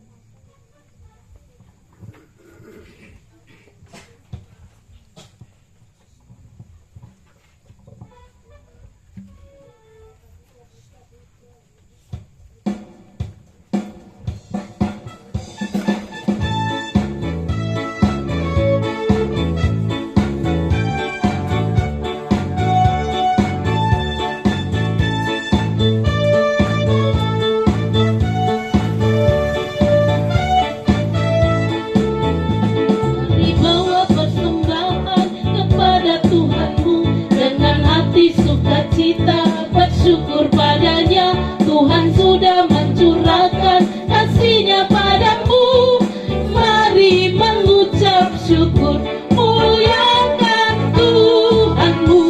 Bersyukur padanya, Tuhan sudah mencurahkan kasih-Nya padamu. Mari mengucap syukur, muliakan Tuhanmu.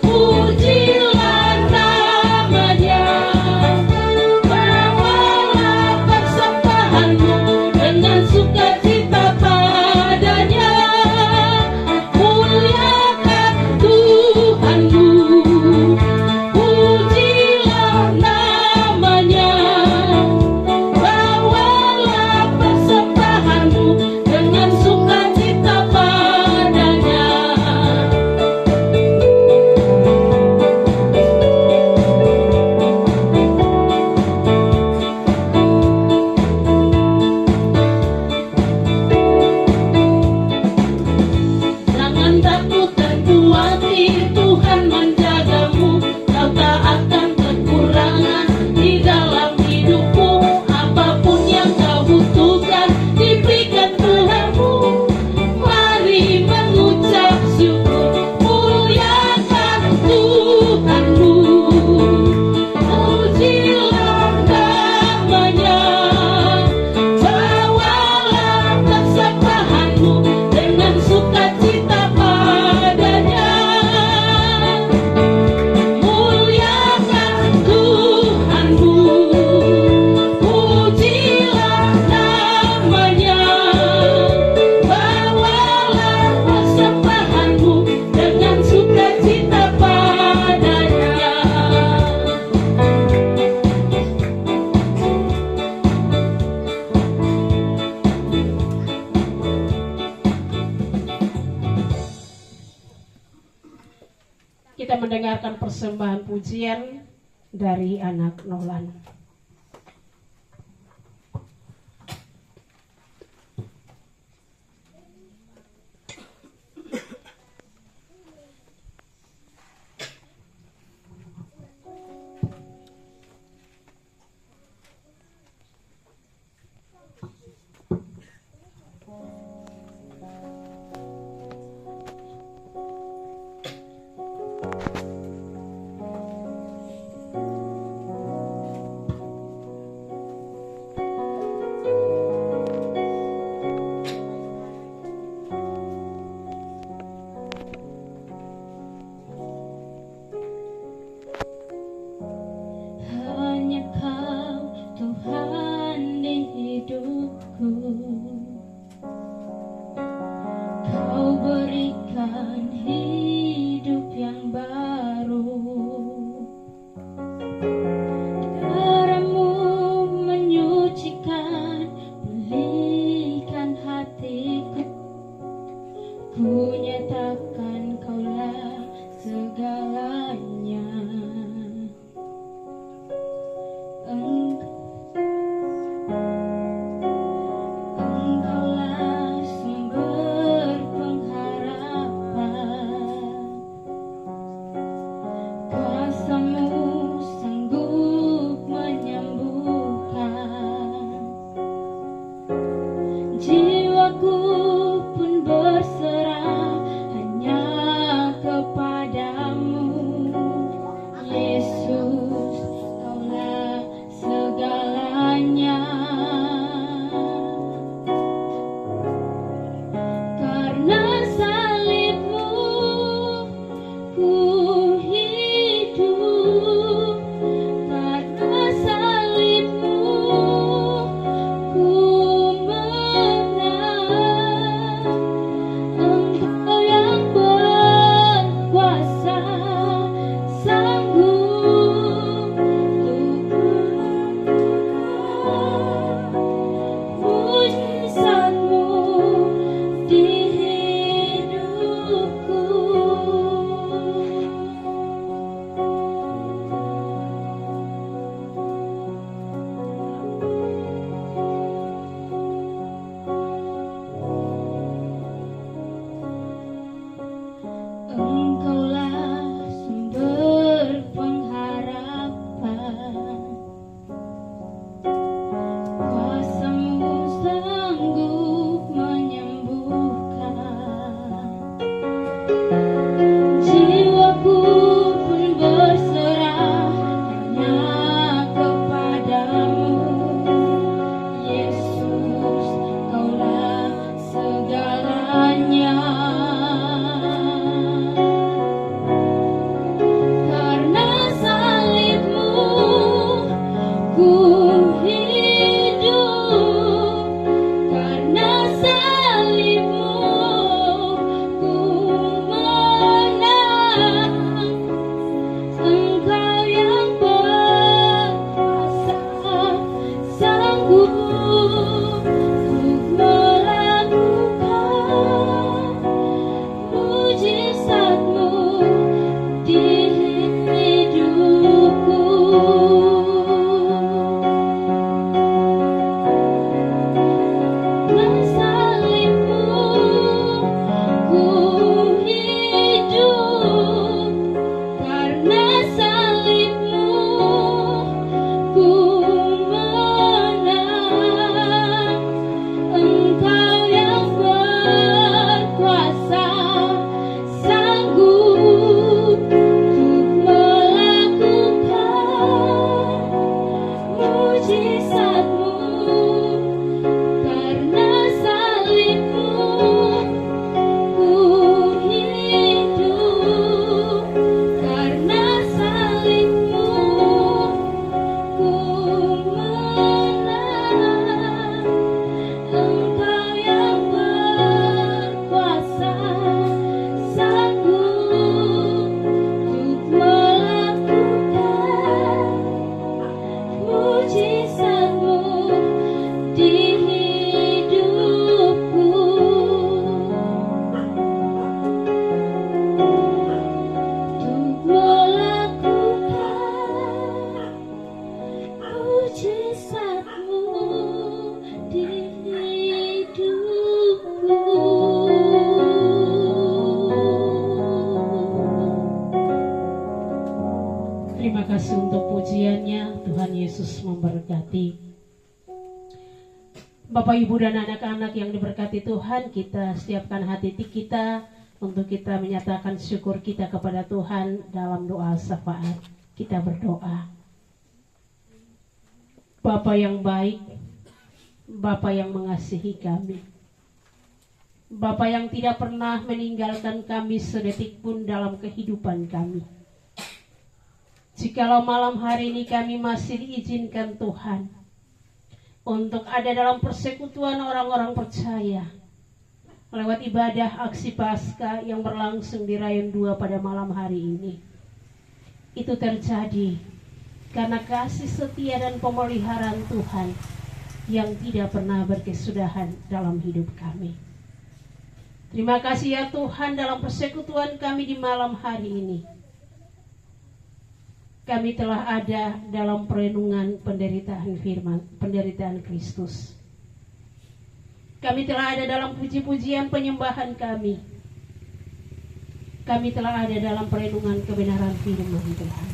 Pujilah namanya, bawalah persembahanmu dengan sukacita padanya. Muliakan Tuhanmu. Pujilah namanya, bawalah persembahanmu dengan sukacita padanya. Jangan takut dan khawatir, Tuhan menjagamu. Kau tak akan kekurangan di dalam hidupmu. Apapun yang kau butuhkan diberikan Tuhanmu. Mari mengucap syukur, muliakan Tuhanmu. Pujilah namanya, bawalah persembahanmu dengan sukacita padanya. Muliakan Tuhanmu. Pujilah namanya, bawalah persembahanmu dengan sukacita padanya. Kita mendengarkan persembahan pujian dari anak Nolan. Terima kasih untuk pujiannya. Tuhan Yesus memberkati. Bapak, Ibu, dan anak-anak yang diberkati Tuhan, kita siapkan hati kita untuk kita menyatakan syukur kita kepada Tuhan dalam doa syafaat. Kita berdoa. Bapa yang baik, Bapa yang mengasihi kami, Bapa yang tidak pernah meninggalkan kami sedetik pun dalam kehidupan kami. Jikalau malam hari ini kami masih diizinkan Tuhan untuk ada dalam persekutuan orang-orang percaya lewat ibadah aksi Paskah yang berlangsung di Rayon 2 pada malam hari ini. Itu terjadi karena kasih setia dan pemeliharaan Tuhan yang tidak pernah berkesudahan dalam hidup kami. Terima kasih ya Tuhan, dalam persekutuan kami di malam hari ini kami telah ada dalam perenungan penderitaan firman, penderitaan Kristus. Kami telah ada dalam puji-pujian penyembahan kami. Kami telah ada dalam perenungan kebenaran firman Tuhan.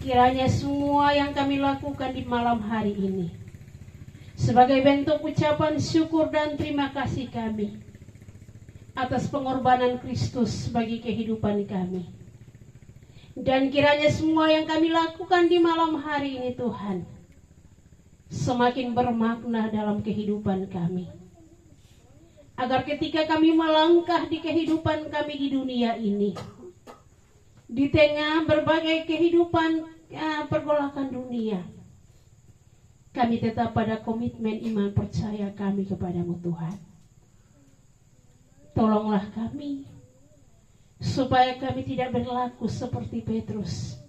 Kiranya semua yang kami lakukan di malam hari ini sebagai bentuk ucapan syukur dan terima kasih kami atas pengorbanan Kristus bagi kehidupan kami. Dan kiranya semua yang kami lakukan di malam hari ini Tuhan semakin bermakna dalam kehidupan kami. Agar ketika kami melangkah di kehidupan kami di dunia ini, di tengah berbagai kehidupan pergolakan dunia, kami tetap pada komitmen iman percaya kami kepadamu Tuhan. Tolonglah kami supaya kami tidak berlaku seperti Petrus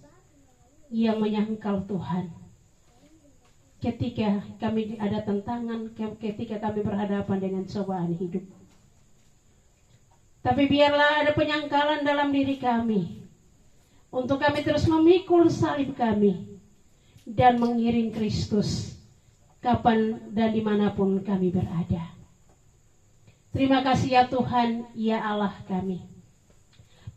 yang menyangkal Tuhan ketika kami ada tantangan, ketika kami berhadapan dengan cobaan hidup. Tapi biarlah ada penyangkalan dalam diri kami untuk kami terus memikul salib kami dan mengiring Kristus kapan dan dimanapun kami berada. Terima kasih ya Tuhan, ya Allah kami.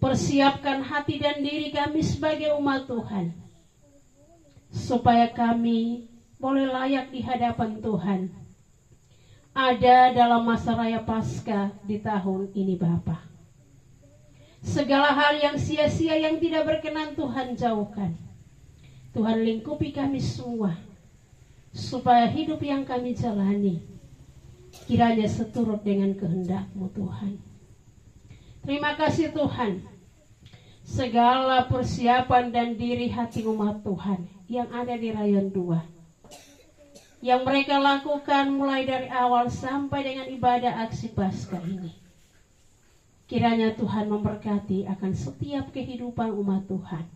Persiapkan hati dan diri kami sebagai umat Tuhan, supaya kami boleh layak di hadapan Tuhan, ada dalam masa raya Paskah di tahun ini Bapa. Segala hal yang sia-sia yang tidak berkenan Tuhan jauhkan. Tuhan lingkupi kami semua, supaya hidup yang kami jalani kiranya seturut dengan kehendak-Mu Tuhan. Terima kasih Tuhan. Segala persiapan dan diri hati umat Tuhan yang ada di Rayon 2, yang mereka lakukan mulai dari awal sampai dengan ibadah aksi Paskah ini, kiranya Tuhan memberkati akan setiap kehidupan umat Tuhan,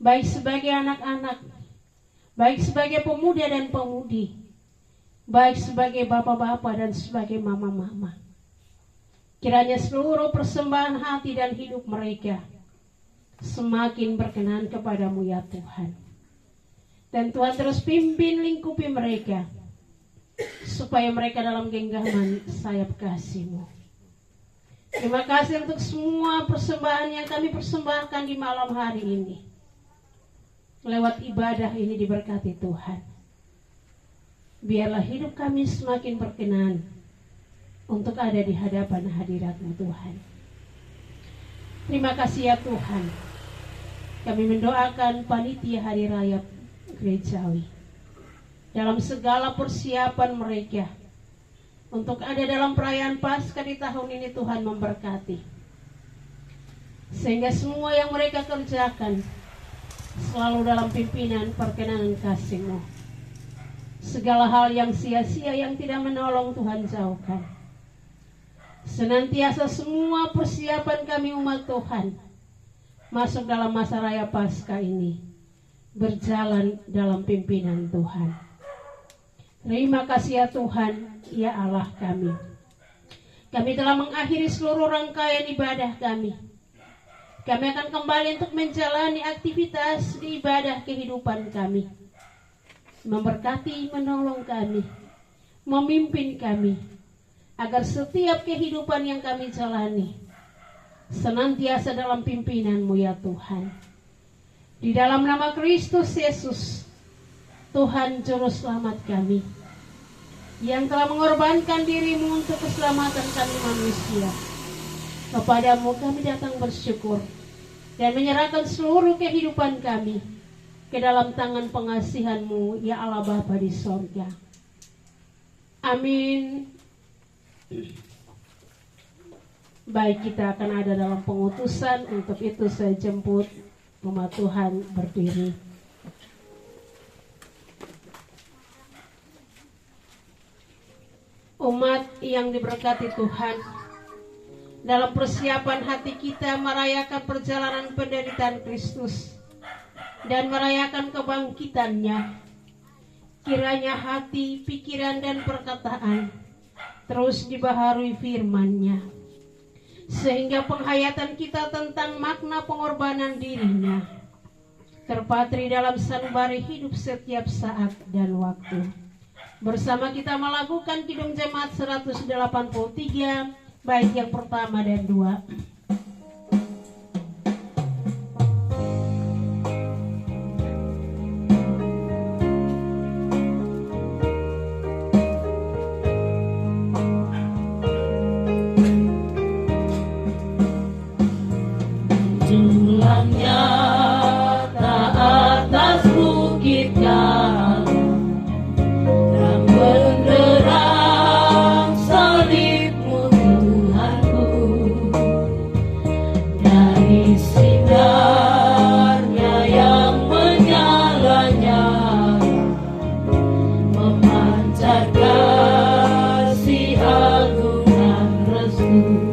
baik sebagai anak-anak, baik sebagai pemuda dan pemudi, baik sebagai bapak-bapak dan sebagai mama-mama. Kiranya seluruh persembahan hati dan hidup mereka semakin berkenan kepadamu ya Tuhan. Dan Tuhan terus pimpin lingkupi mereka, supaya mereka dalam genggaman sayap kasih-Mu. Terima kasih untuk semua persembahan yang kami persembahkan di malam hari ini. Lewat ibadah ini diberkati Tuhan. Biarlah hidup kami semakin berkenan untuk ada di hadapan hadirat-Mu Tuhan. Terima kasih ya Tuhan. Kami mendoakan panitia hari raya gerejawi dalam segala persiapan mereka untuk ada dalam perayaan Paskah di tahun ini. Tuhan memberkati, sehingga semua yang mereka kerjakan selalu dalam pimpinan perkenanan kasih-Mu. Segala hal yang sia-sia yang tidak menolong Tuhan jauhkan. Senantiasa semua persiapan kami umat Tuhan masuk dalam masa raya Paskah ini berjalan dalam pimpinan Tuhan. Terima kasih ya Tuhan, ya Allah kami. Kami telah mengakhiri seluruh rangkaian ibadah kami. Kami akan kembali untuk menjalani aktivitas di ibadah kehidupan kami. Memberkati, menolong kami, memimpin kami, agar setiap kehidupan yang kami jalani senantiasa dalam pimpinan-Mu ya Tuhan. Di dalam nama Kristus Yesus, Tuhan Juru Selamat kami, yang telah mengorbankan dirimu untuk keselamatan kami manusia. Kepadamu kami datang bersyukur dan menyerahkan seluruh kehidupan kami ke dalam tangan pengasihan-Mu, ya Allah Bapa di sorga. Amin. Baik, kita akan ada dalam pengutusan. Untuk itu saya jemput umat Tuhan berdiri. Umat yang diberkati Tuhan, dalam persiapan hati kita merayakan perjalanan penderitaan Kristus dan merayakan kebangkitannya, kiranya hati, pikiran, dan perkataan terus dibaharui firman-Nya, sehingga penghayatan kita tentang makna pengorbanan dirinya terpatri dalam sanubari hidup setiap saat dan waktu. Bersama kita melakukan Kidung Jemaat 183, bait yang pertama dan 2. Tulangnya tak atas bukit Karang, dan benderang salib-Mu Tuhanku, dari sinarnya yang menyala-nyala memancar kasih agung dan restu.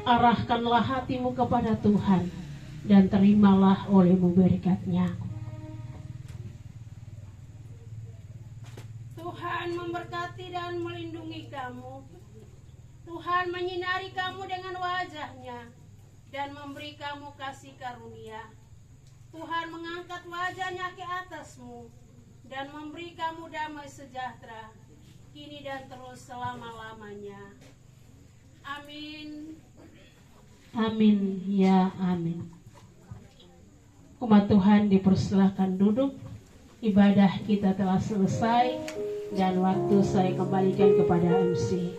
Arahkanlah hatimu kepada Tuhan dan terimalah oleh-Mu berkat-Nya. Tuhan memberkati dan melindungi kamu. Tuhan menyinari kamu dengan wajah-Nya dan memberi kamu kasih karunia. Tuhan mengangkat wajah-Nya ke atasmu dan memberi kamu damai sejahtera, kini dan terus selama-lamanya. Amin. Amin, ya amin. Umat Tuhan dipersilahkan duduk. Ibadah kita telah selesai dan waktu saya kembalikan kepada MC.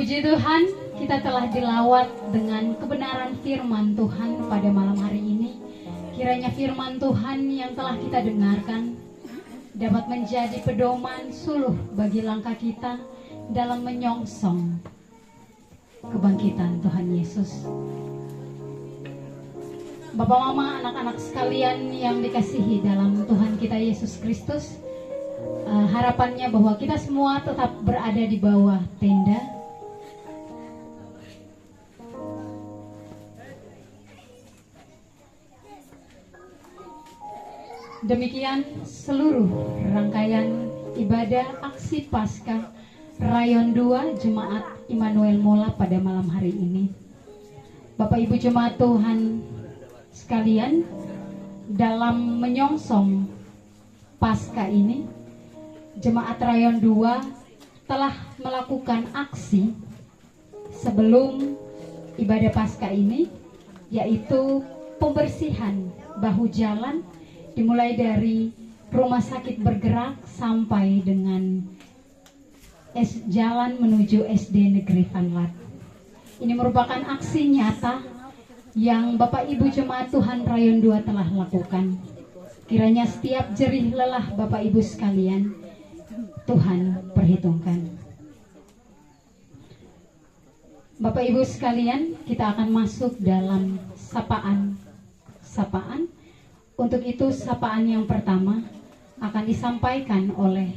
Puji Tuhan, kita telah dilawat dengan kebenaran firman Tuhan pada malam hari ini. Kiranya firman Tuhan yang telah kita dengarkan dapat menjadi pedoman suluh bagi langkah kita dalam menyongsong kebangkitan Tuhan Yesus. Bapak, Mama, anak-anak sekalian yang dikasihi dalam Tuhan kita Yesus Kristus, harapannya bahwa kita semua tetap berada di bawah tenda. Demikian seluruh rangkaian ibadah aksi Paskah Rayon 2 Jemaat Immanuel Mola pada malam hari ini. Bapak Ibu Jemaat Tuhan sekalian, dalam menyongsong Paskah ini, Jemaat Rayon 2 telah melakukan aksi sebelum ibadah Paskah ini, yaitu pembersihan bahu jalan dimulai dari rumah sakit bergerak sampai dengan jalan menuju SD Negeri Vanlat. Ini merupakan aksi nyata yang Bapak Ibu Jemaat Tuhan Rayon 2 telah lakukan. Kiranya setiap jerih lelah Bapak Ibu sekalian Tuhan perhitungkan. Bapak Ibu sekalian, kita akan masuk dalam sapaan. Untuk itu sapaan yang pertama akan disampaikan oleh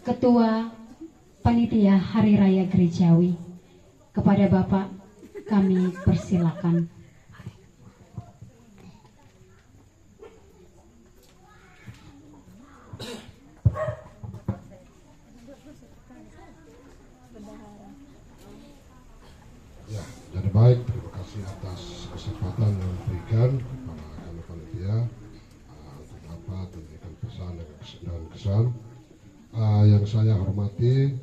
Ketua Panitia Hari Raya Gerejawi. Kepada Bapak kami persilakan. Ya, jadi baik, terima kasih atas kesempatan yang diberikan kepada kami panitia untuk dapat memberikan pesan dan kesan. Yang saya hormati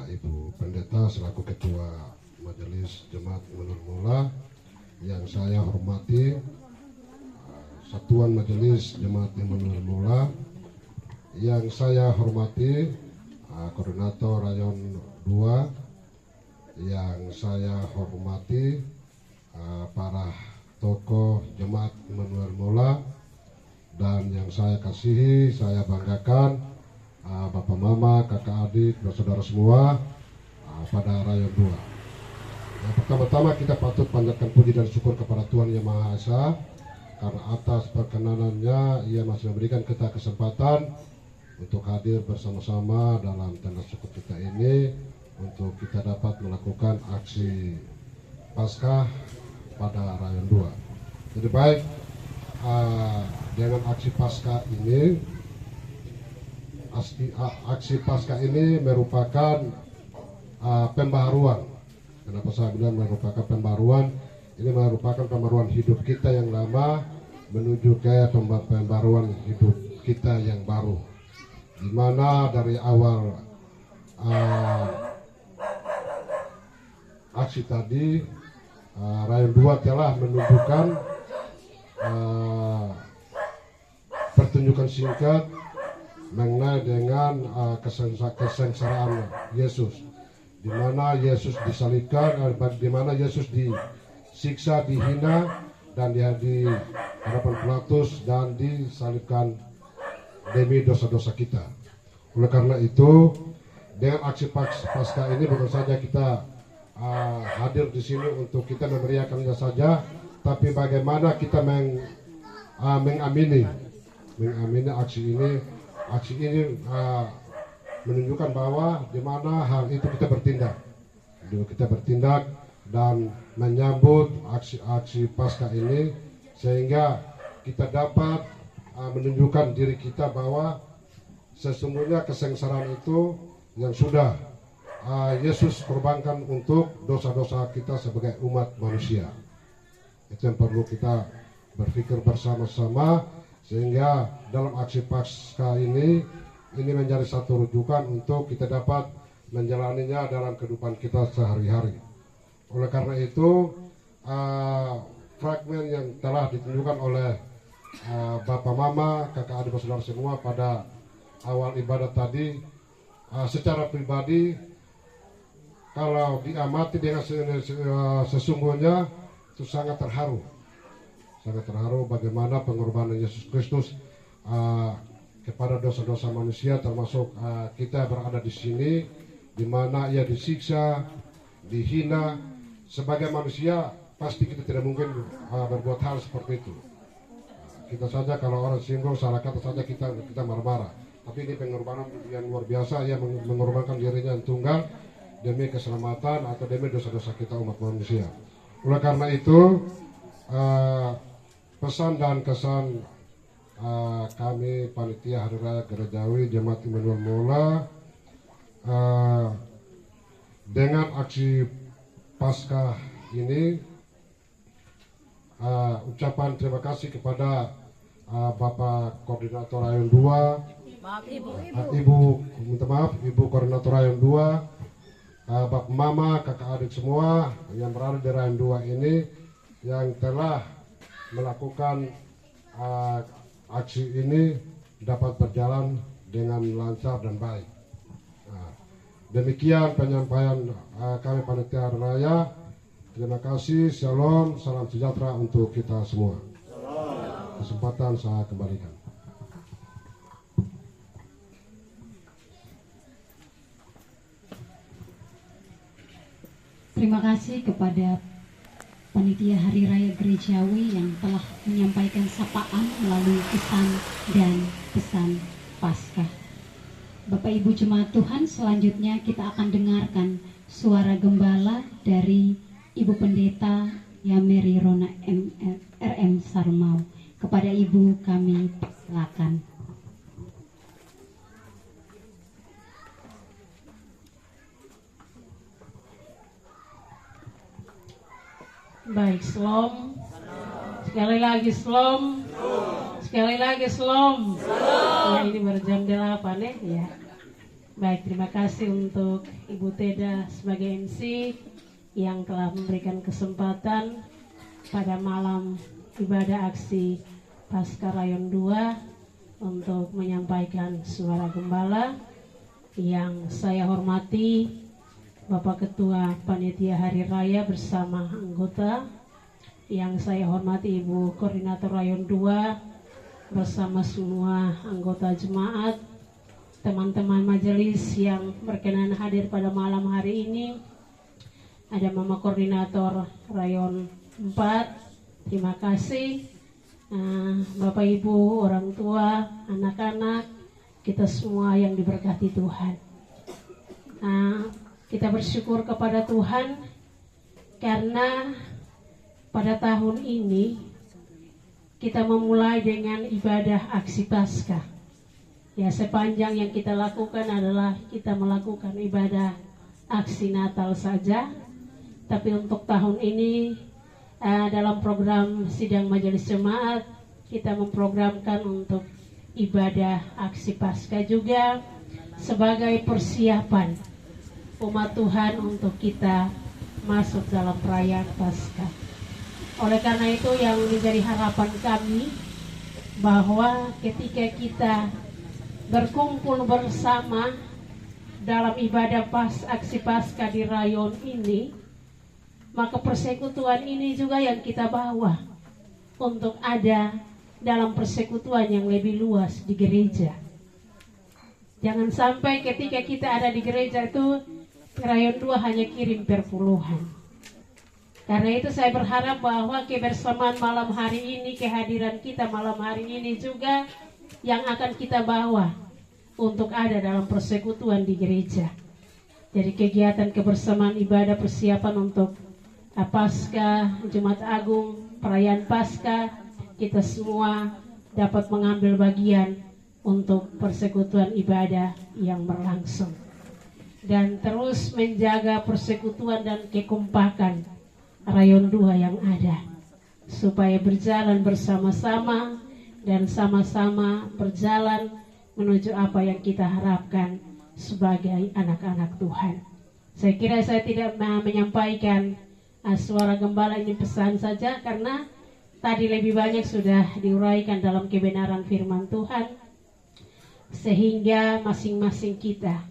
Ibu Pendeta selaku Ketua Majelis Jemaat Immanuel Mola, yang saya hormati Satuan Majelis Jemaat Immanuel Mola, yang saya hormati Koordinator Rayon 2, yang saya hormati para tokoh Jemaat Immanuel Mola, dan yang saya kasihi, saya banggakan Bapak Mama, kakak adik, dan saudara semua pada Rayon 2. Yang pertama-tama kita patut panjatkan puji dan syukur kepada Tuhan Yang Maha Esa, karena atas perkenanannya Ia masih memberikan kita kesempatan untuk hadir bersama-sama dalam tenda syukur kita ini, untuk kita dapat melakukan aksi Paskah pada Rayon 2. Jadi baik, dengan aksi Paskah ini, aksi Paskah ini merupakan pembaharuan. Kenapa saya bilang merupakan pembaharuan? Ini merupakan pembaharuan hidup kita yang lama menuju ke pembaharuan hidup kita yang baru, di mana dari awal aksi tadi Rayon 2 telah menunjukkan pertunjukan singkat mengenai dengan kesengsaraan Yesus, di mana Yesus disalibkan, di mana Yesus disiksa, dihina, dan dia di hadapan Pilatus dan disalibkan demi dosa-dosa kita. Oleh karena itu, dengan aksi Paskah ini bukan saja kita hadir di sini untuk kita memeriahkannya saja, tapi bagaimana kita mengamini aksi ini. Aksi ini menunjukkan bahwa di mana hal itu kita bertindak dan menyambut aksi Paskah ini, sehingga kita dapat menunjukkan diri kita bahwa sesungguhnya kesengsaraan itu yang sudah Yesus korbankan untuk dosa-dosa kita sebagai umat manusia. Itu yang perlu kita berpikir bersama-sama, sehingga dalam aksi Paskah ini menjadi satu rujukan untuk kita dapat menjalaninya dalam kehidupan kita sehari-hari. Oleh karena itu, fragmen yang telah ditunjukkan oleh Bapak Mama, kakak adik saudara semua pada awal ibadah tadi, secara pribadi kalau diamati dengan sesungguhnya itu sangat terharu bagaimana pengorbanan Yesus Kristus kepada dosa-dosa manusia, termasuk kita berada di sini, di mana ia disiksa, dihina. Sebagai manusia pasti kita tidak mungkin berbuat hal seperti itu. Kita saja kalau orang singgung salah kata saja kita marah-marah. Tapi ini pengorbanan yang luar biasa, ia mengorbankan dirinya yang tunggal demi keselamatan atau demi dosa-dosa kita umat manusia. Oleh karena itu pesan dan kesan kami panitia Hari Raya Gerejawi Jemaat Immanuel Mola dengan aksi Paskah ini, ucapan terima kasih kepada Bapak Koordinator Rayon 2, Ibu Koordinator Rayon 2, Bapak Mama, kakak adik semua yang berada di Rayon 2 ini yang telah melakukan aksi ini dapat berjalan dengan lancar dan baik. Demikian penyampaian kami panitia Hari Raya. Terima kasih, shalom, salam sejahtera untuk kita semua. Kesempatan saya kembalikan. Terima kasih kepada panitia Hari Raya Gerejawi yang telah menyampaikan sapaan melalui kesan dan pesan Paskah. Bapak Ibu Jemaat Tuhan, selanjutnya kita akan dengarkan suara gembala dari Ibu Pendeta Yameri Rona RM Sarmau. Kepada Ibu kami persilakan. Baik, shalom. Sekali lagi shalom. Sekali lagi shalom. Ya, ini baru jam 8 ya. Baik, terima kasih untuk Ibu Teda sebagai MC yang telah memberikan kesempatan pada malam ibadah aksi Paskah Rayon 2 untuk menyampaikan suara gembala. Yang saya hormati Bapak Ketua Panitia Hari Raya bersama anggota, yang saya hormati Ibu Koordinator Rayon 2 bersama semua anggota jemaat, teman-teman majelis yang berkenan hadir pada malam hari ini. Ada Mama Koordinator Rayon 4, terima kasih. Bapak Ibu, orang tua, anak-anak, kita semua yang diberkati Tuhan. Kita bersyukur kepada Tuhan karena pada tahun ini kita memulai dengan ibadah aksi Paskah. Ya, sepanjang yang kita lakukan adalah kita melakukan ibadah aksi Natal saja. Tapi untuk tahun ini dalam program sidang majelis jemaat kita memprogramkan untuk ibadah aksi Paskah juga sebagai persiapan umat Tuhan untuk kita masuk dalam perayaan Paskah. Oleh karena itu yang menjadi harapan kami bahwa ketika kita berkumpul bersama dalam ibadah aksi Paskah di rayon ini, maka persekutuan ini juga yang kita bawa untuk ada dalam persekutuan yang lebih luas di gereja. Jangan sampai ketika kita ada di gereja itu Rayon 2 hanya kirim perpuluhan. Karena itu saya berharap bahwa kebersamaan malam hari ini, kehadiran kita malam hari ini juga yang akan kita bawa untuk ada dalam persekutuan di gereja. Jadi kegiatan kebersamaan ibadah persiapan untuk Paskah, Jumat Agung, perayaan Paskah, kita semua dapat mengambil bagian untuk persekutuan ibadah yang berlangsung. Dan terus menjaga persekutuan dan kekompakan Rayon 2 yang ada, supaya berjalan bersama-sama dan sama-sama berjalan menuju apa yang kita harapkan sebagai anak-anak Tuhan. Saya kira saya tidak menyampaikan suara gembala ini pesan saja, karena tadi lebih banyak sudah diuraikan dalam kebenaran firman Tuhan, sehingga masing-masing kita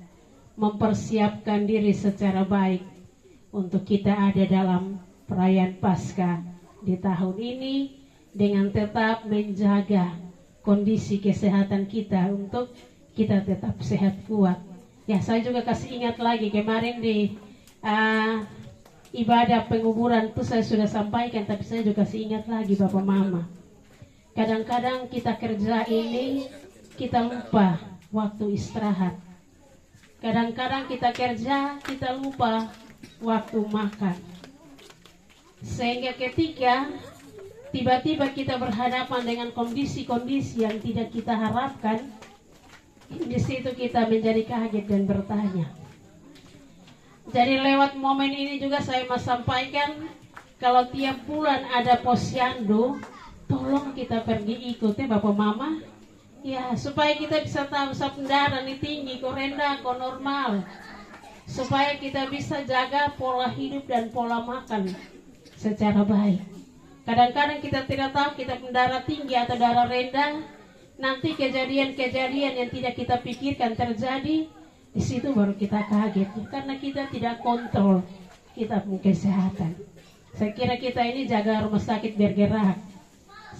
mempersiapkan diri secara baik untuk kita ada dalam perayaan Paskah di tahun ini dengan tetap menjaga kondisi kesehatan kita untuk kita tetap sehat kuat. Ya, saya juga kasih ingat lagi kemarin di ibadah penguburan itu saya sudah sampaikan, tapi saya juga kasih ingat lagi Bapak Mama. Kadang-kadang kita kerja ini kita lupa waktu istirahat. Kadang-kadang kita kerja kita lupa waktu makan. Sehingga ketika tiba-tiba kita berhadapan dengan kondisi-kondisi yang tidak kita harapkan, di situ kita menjadi kaget dan bertanya. Jadi lewat momen ini juga saya mau sampaikan, kalau tiap bulan ada posyandu, tolong kita pergi ikut ya Bapak Mama, ya supaya kita bisa tahu darah ini tinggi, kok rendah, kok normal, supaya kita bisa jaga pola hidup dan pola makan secara baik. Kadang-kadang kita tidak tahu kita darah tinggi atau darah rendah, nanti kejadian-kejadian yang tidak kita pikirkan terjadi, di situ baru kita kaget karena kita tidak kontrol kita punya kesehatan. Saya kira kita ini jaga rumah sakit bergerak.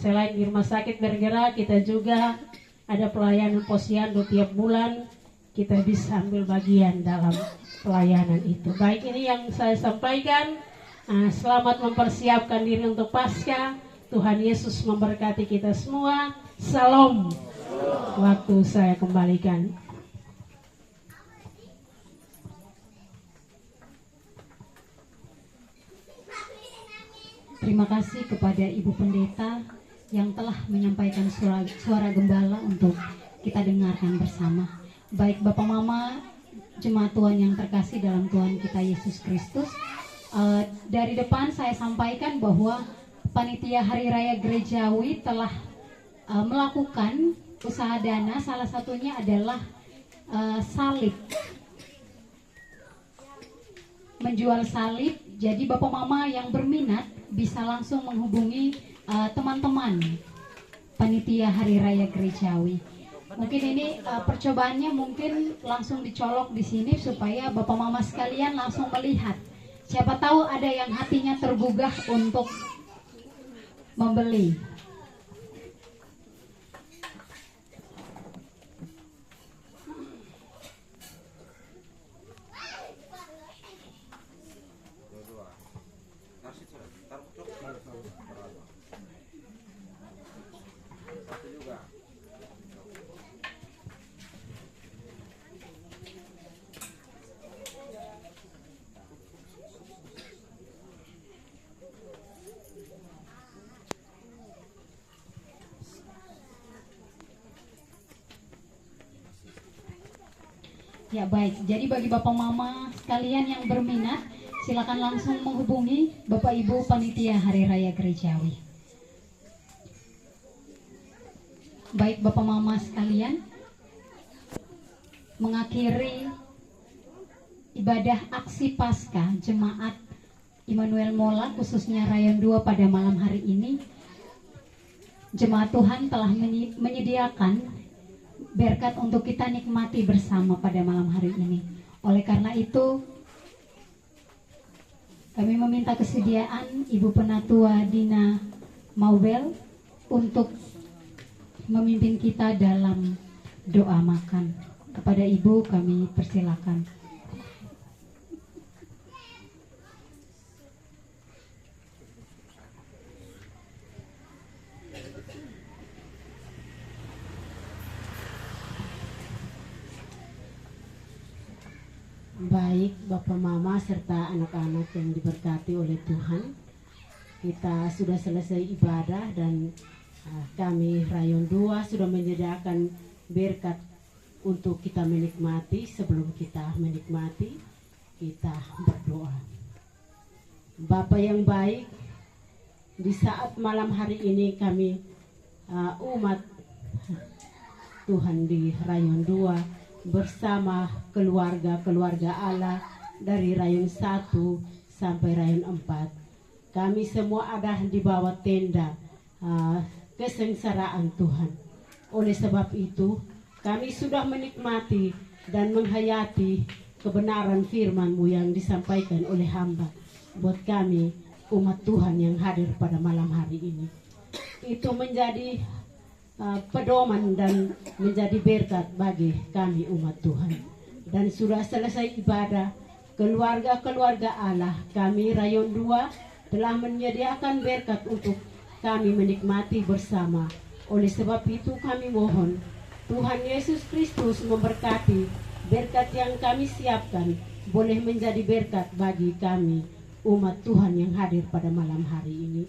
Selain di rumah sakit bergerak, kita juga ada pelayanan posyandu tiap bulan. Kita bisa ambil bagian dalam pelayanan itu. Baik, ini yang saya sampaikan. Selamat mempersiapkan diri untuk Paskah. Tuhan Yesus memberkati kita semua. Salam. Waktu saya kembalikan. Terima kasih kepada Ibu Pendeta yang telah menyampaikan suara gembala untuk kita dengarkan bersama. Baik Bapak Mama, jemaat Tuhan yang terkasih dalam Tuhan kita Yesus Kristus, dari depan saya sampaikan bahwa Panitia Hari Raya Gerejawi telah melakukan usaha dana, salah satunya adalah salib, menjual salib. Jadi Bapak Mama yang berminat bisa langsung menghubungi teman-teman Panitia Hari Raya Gerejawi. Mungkin ini percobaannya mungkin langsung dicolok di sini supaya Bapak Mama sekalian langsung melihat. Siapa tahu ada yang hatinya tergugah untuk membeli. Ya baik, jadi bagi Bapak Mama sekalian yang berminat, silakan langsung menghubungi Bapak Ibu Panitia Hari Raya Gerejawi. Baik Bapak Mama sekalian, mengakhiri ibadah aksi Paskah Jemaat Immanuel Mola khususnya Rayon 2 pada malam hari ini, Jemaat Tuhan telah menyediakan berkat untuk kita nikmati bersama pada malam hari ini. Oleh karena itu, kami meminta kesediaan Ibu Penatua Dina Maubel untuk memimpin kita dalam doa makan. Kepada Ibu kami persilakan. Baik Bapak Mama serta anak-anak yang diberkati oleh Tuhan, kita sudah selesai ibadah dan kami Rayon 2 sudah menyediakan berkat untuk kita menikmati. Sebelum kita menikmati, kita berdoa. Bapa yang baik, di saat malam hari ini kami umat Tuhan di Rayon 2 bersama keluarga-keluarga Allah dari Rayon 1 sampai Rayon 4. Kami semua ada di bawah tenda kesengsaraan Tuhan. Oleh sebab itu, kami sudah menikmati dan menghayati kebenaran firman-Mu yang disampaikan oleh hamba buat kami umat Tuhan yang hadir pada malam hari ini. Itu menjadi pedoman dan menjadi berkat bagi kami umat Tuhan. Dan sudah selesai ibadah, keluarga-keluarga Allah kami Rayon 2 telah menyediakan berkat untuk kami menikmati bersama. Oleh sebab itu kami mohon Tuhan Yesus Kristus memberkati berkat yang kami siapkan boleh menjadi berkat bagi kami umat Tuhan yang hadir pada malam hari ini.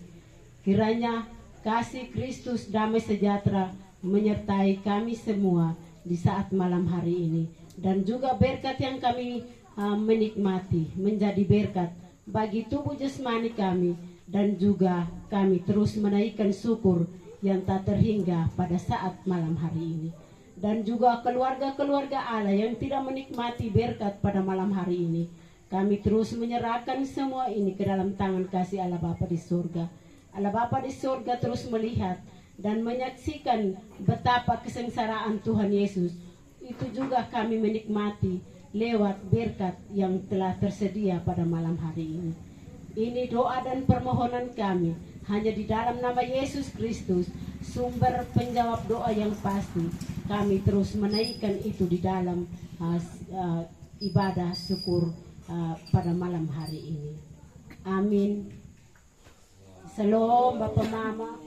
Kiranya kasih Kristus damai sejahtera menyertai kami semua di saat malam hari ini. Dan juga berkat yang kami menikmati menjadi berkat bagi tubuh jasmani kami. Dan juga kami terus menaikkan syukur yang tak terhingga pada saat malam hari ini. Dan juga keluarga-keluarga Allah yang tidak menikmati berkat pada malam hari ini. Kami terus menyerahkan semua ini ke dalam tangan kasih Allah Bapa di surga. Allah Bapa di surga terus melihat dan menyaksikan betapa kesengsaraan Tuhan Yesus. Itu juga kami menikmati lewat berkat yang telah tersedia pada malam hari ini. Ini doa dan permohonan kami hanya di dalam nama Yesus Kristus, sumber penjawab doa yang pasti. Kami terus menaikkan itu di dalam ibadah syukur pada malam hari ini. Amin. Shalom Bapak Mama.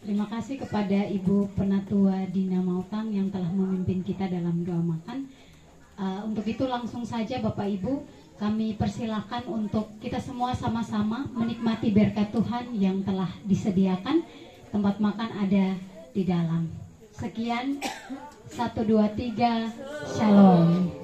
Terima kasih kepada Ibu Penatua Dina Mautang yang telah memimpin kita dalam doa makan. Untuk itu langsung saja Bapak Ibu kami persilahkan untuk kita semua sama-sama menikmati berkat Tuhan yang telah disediakan. Tempat makan ada di dalam. Sekian, 1, 2, 3, Shalom.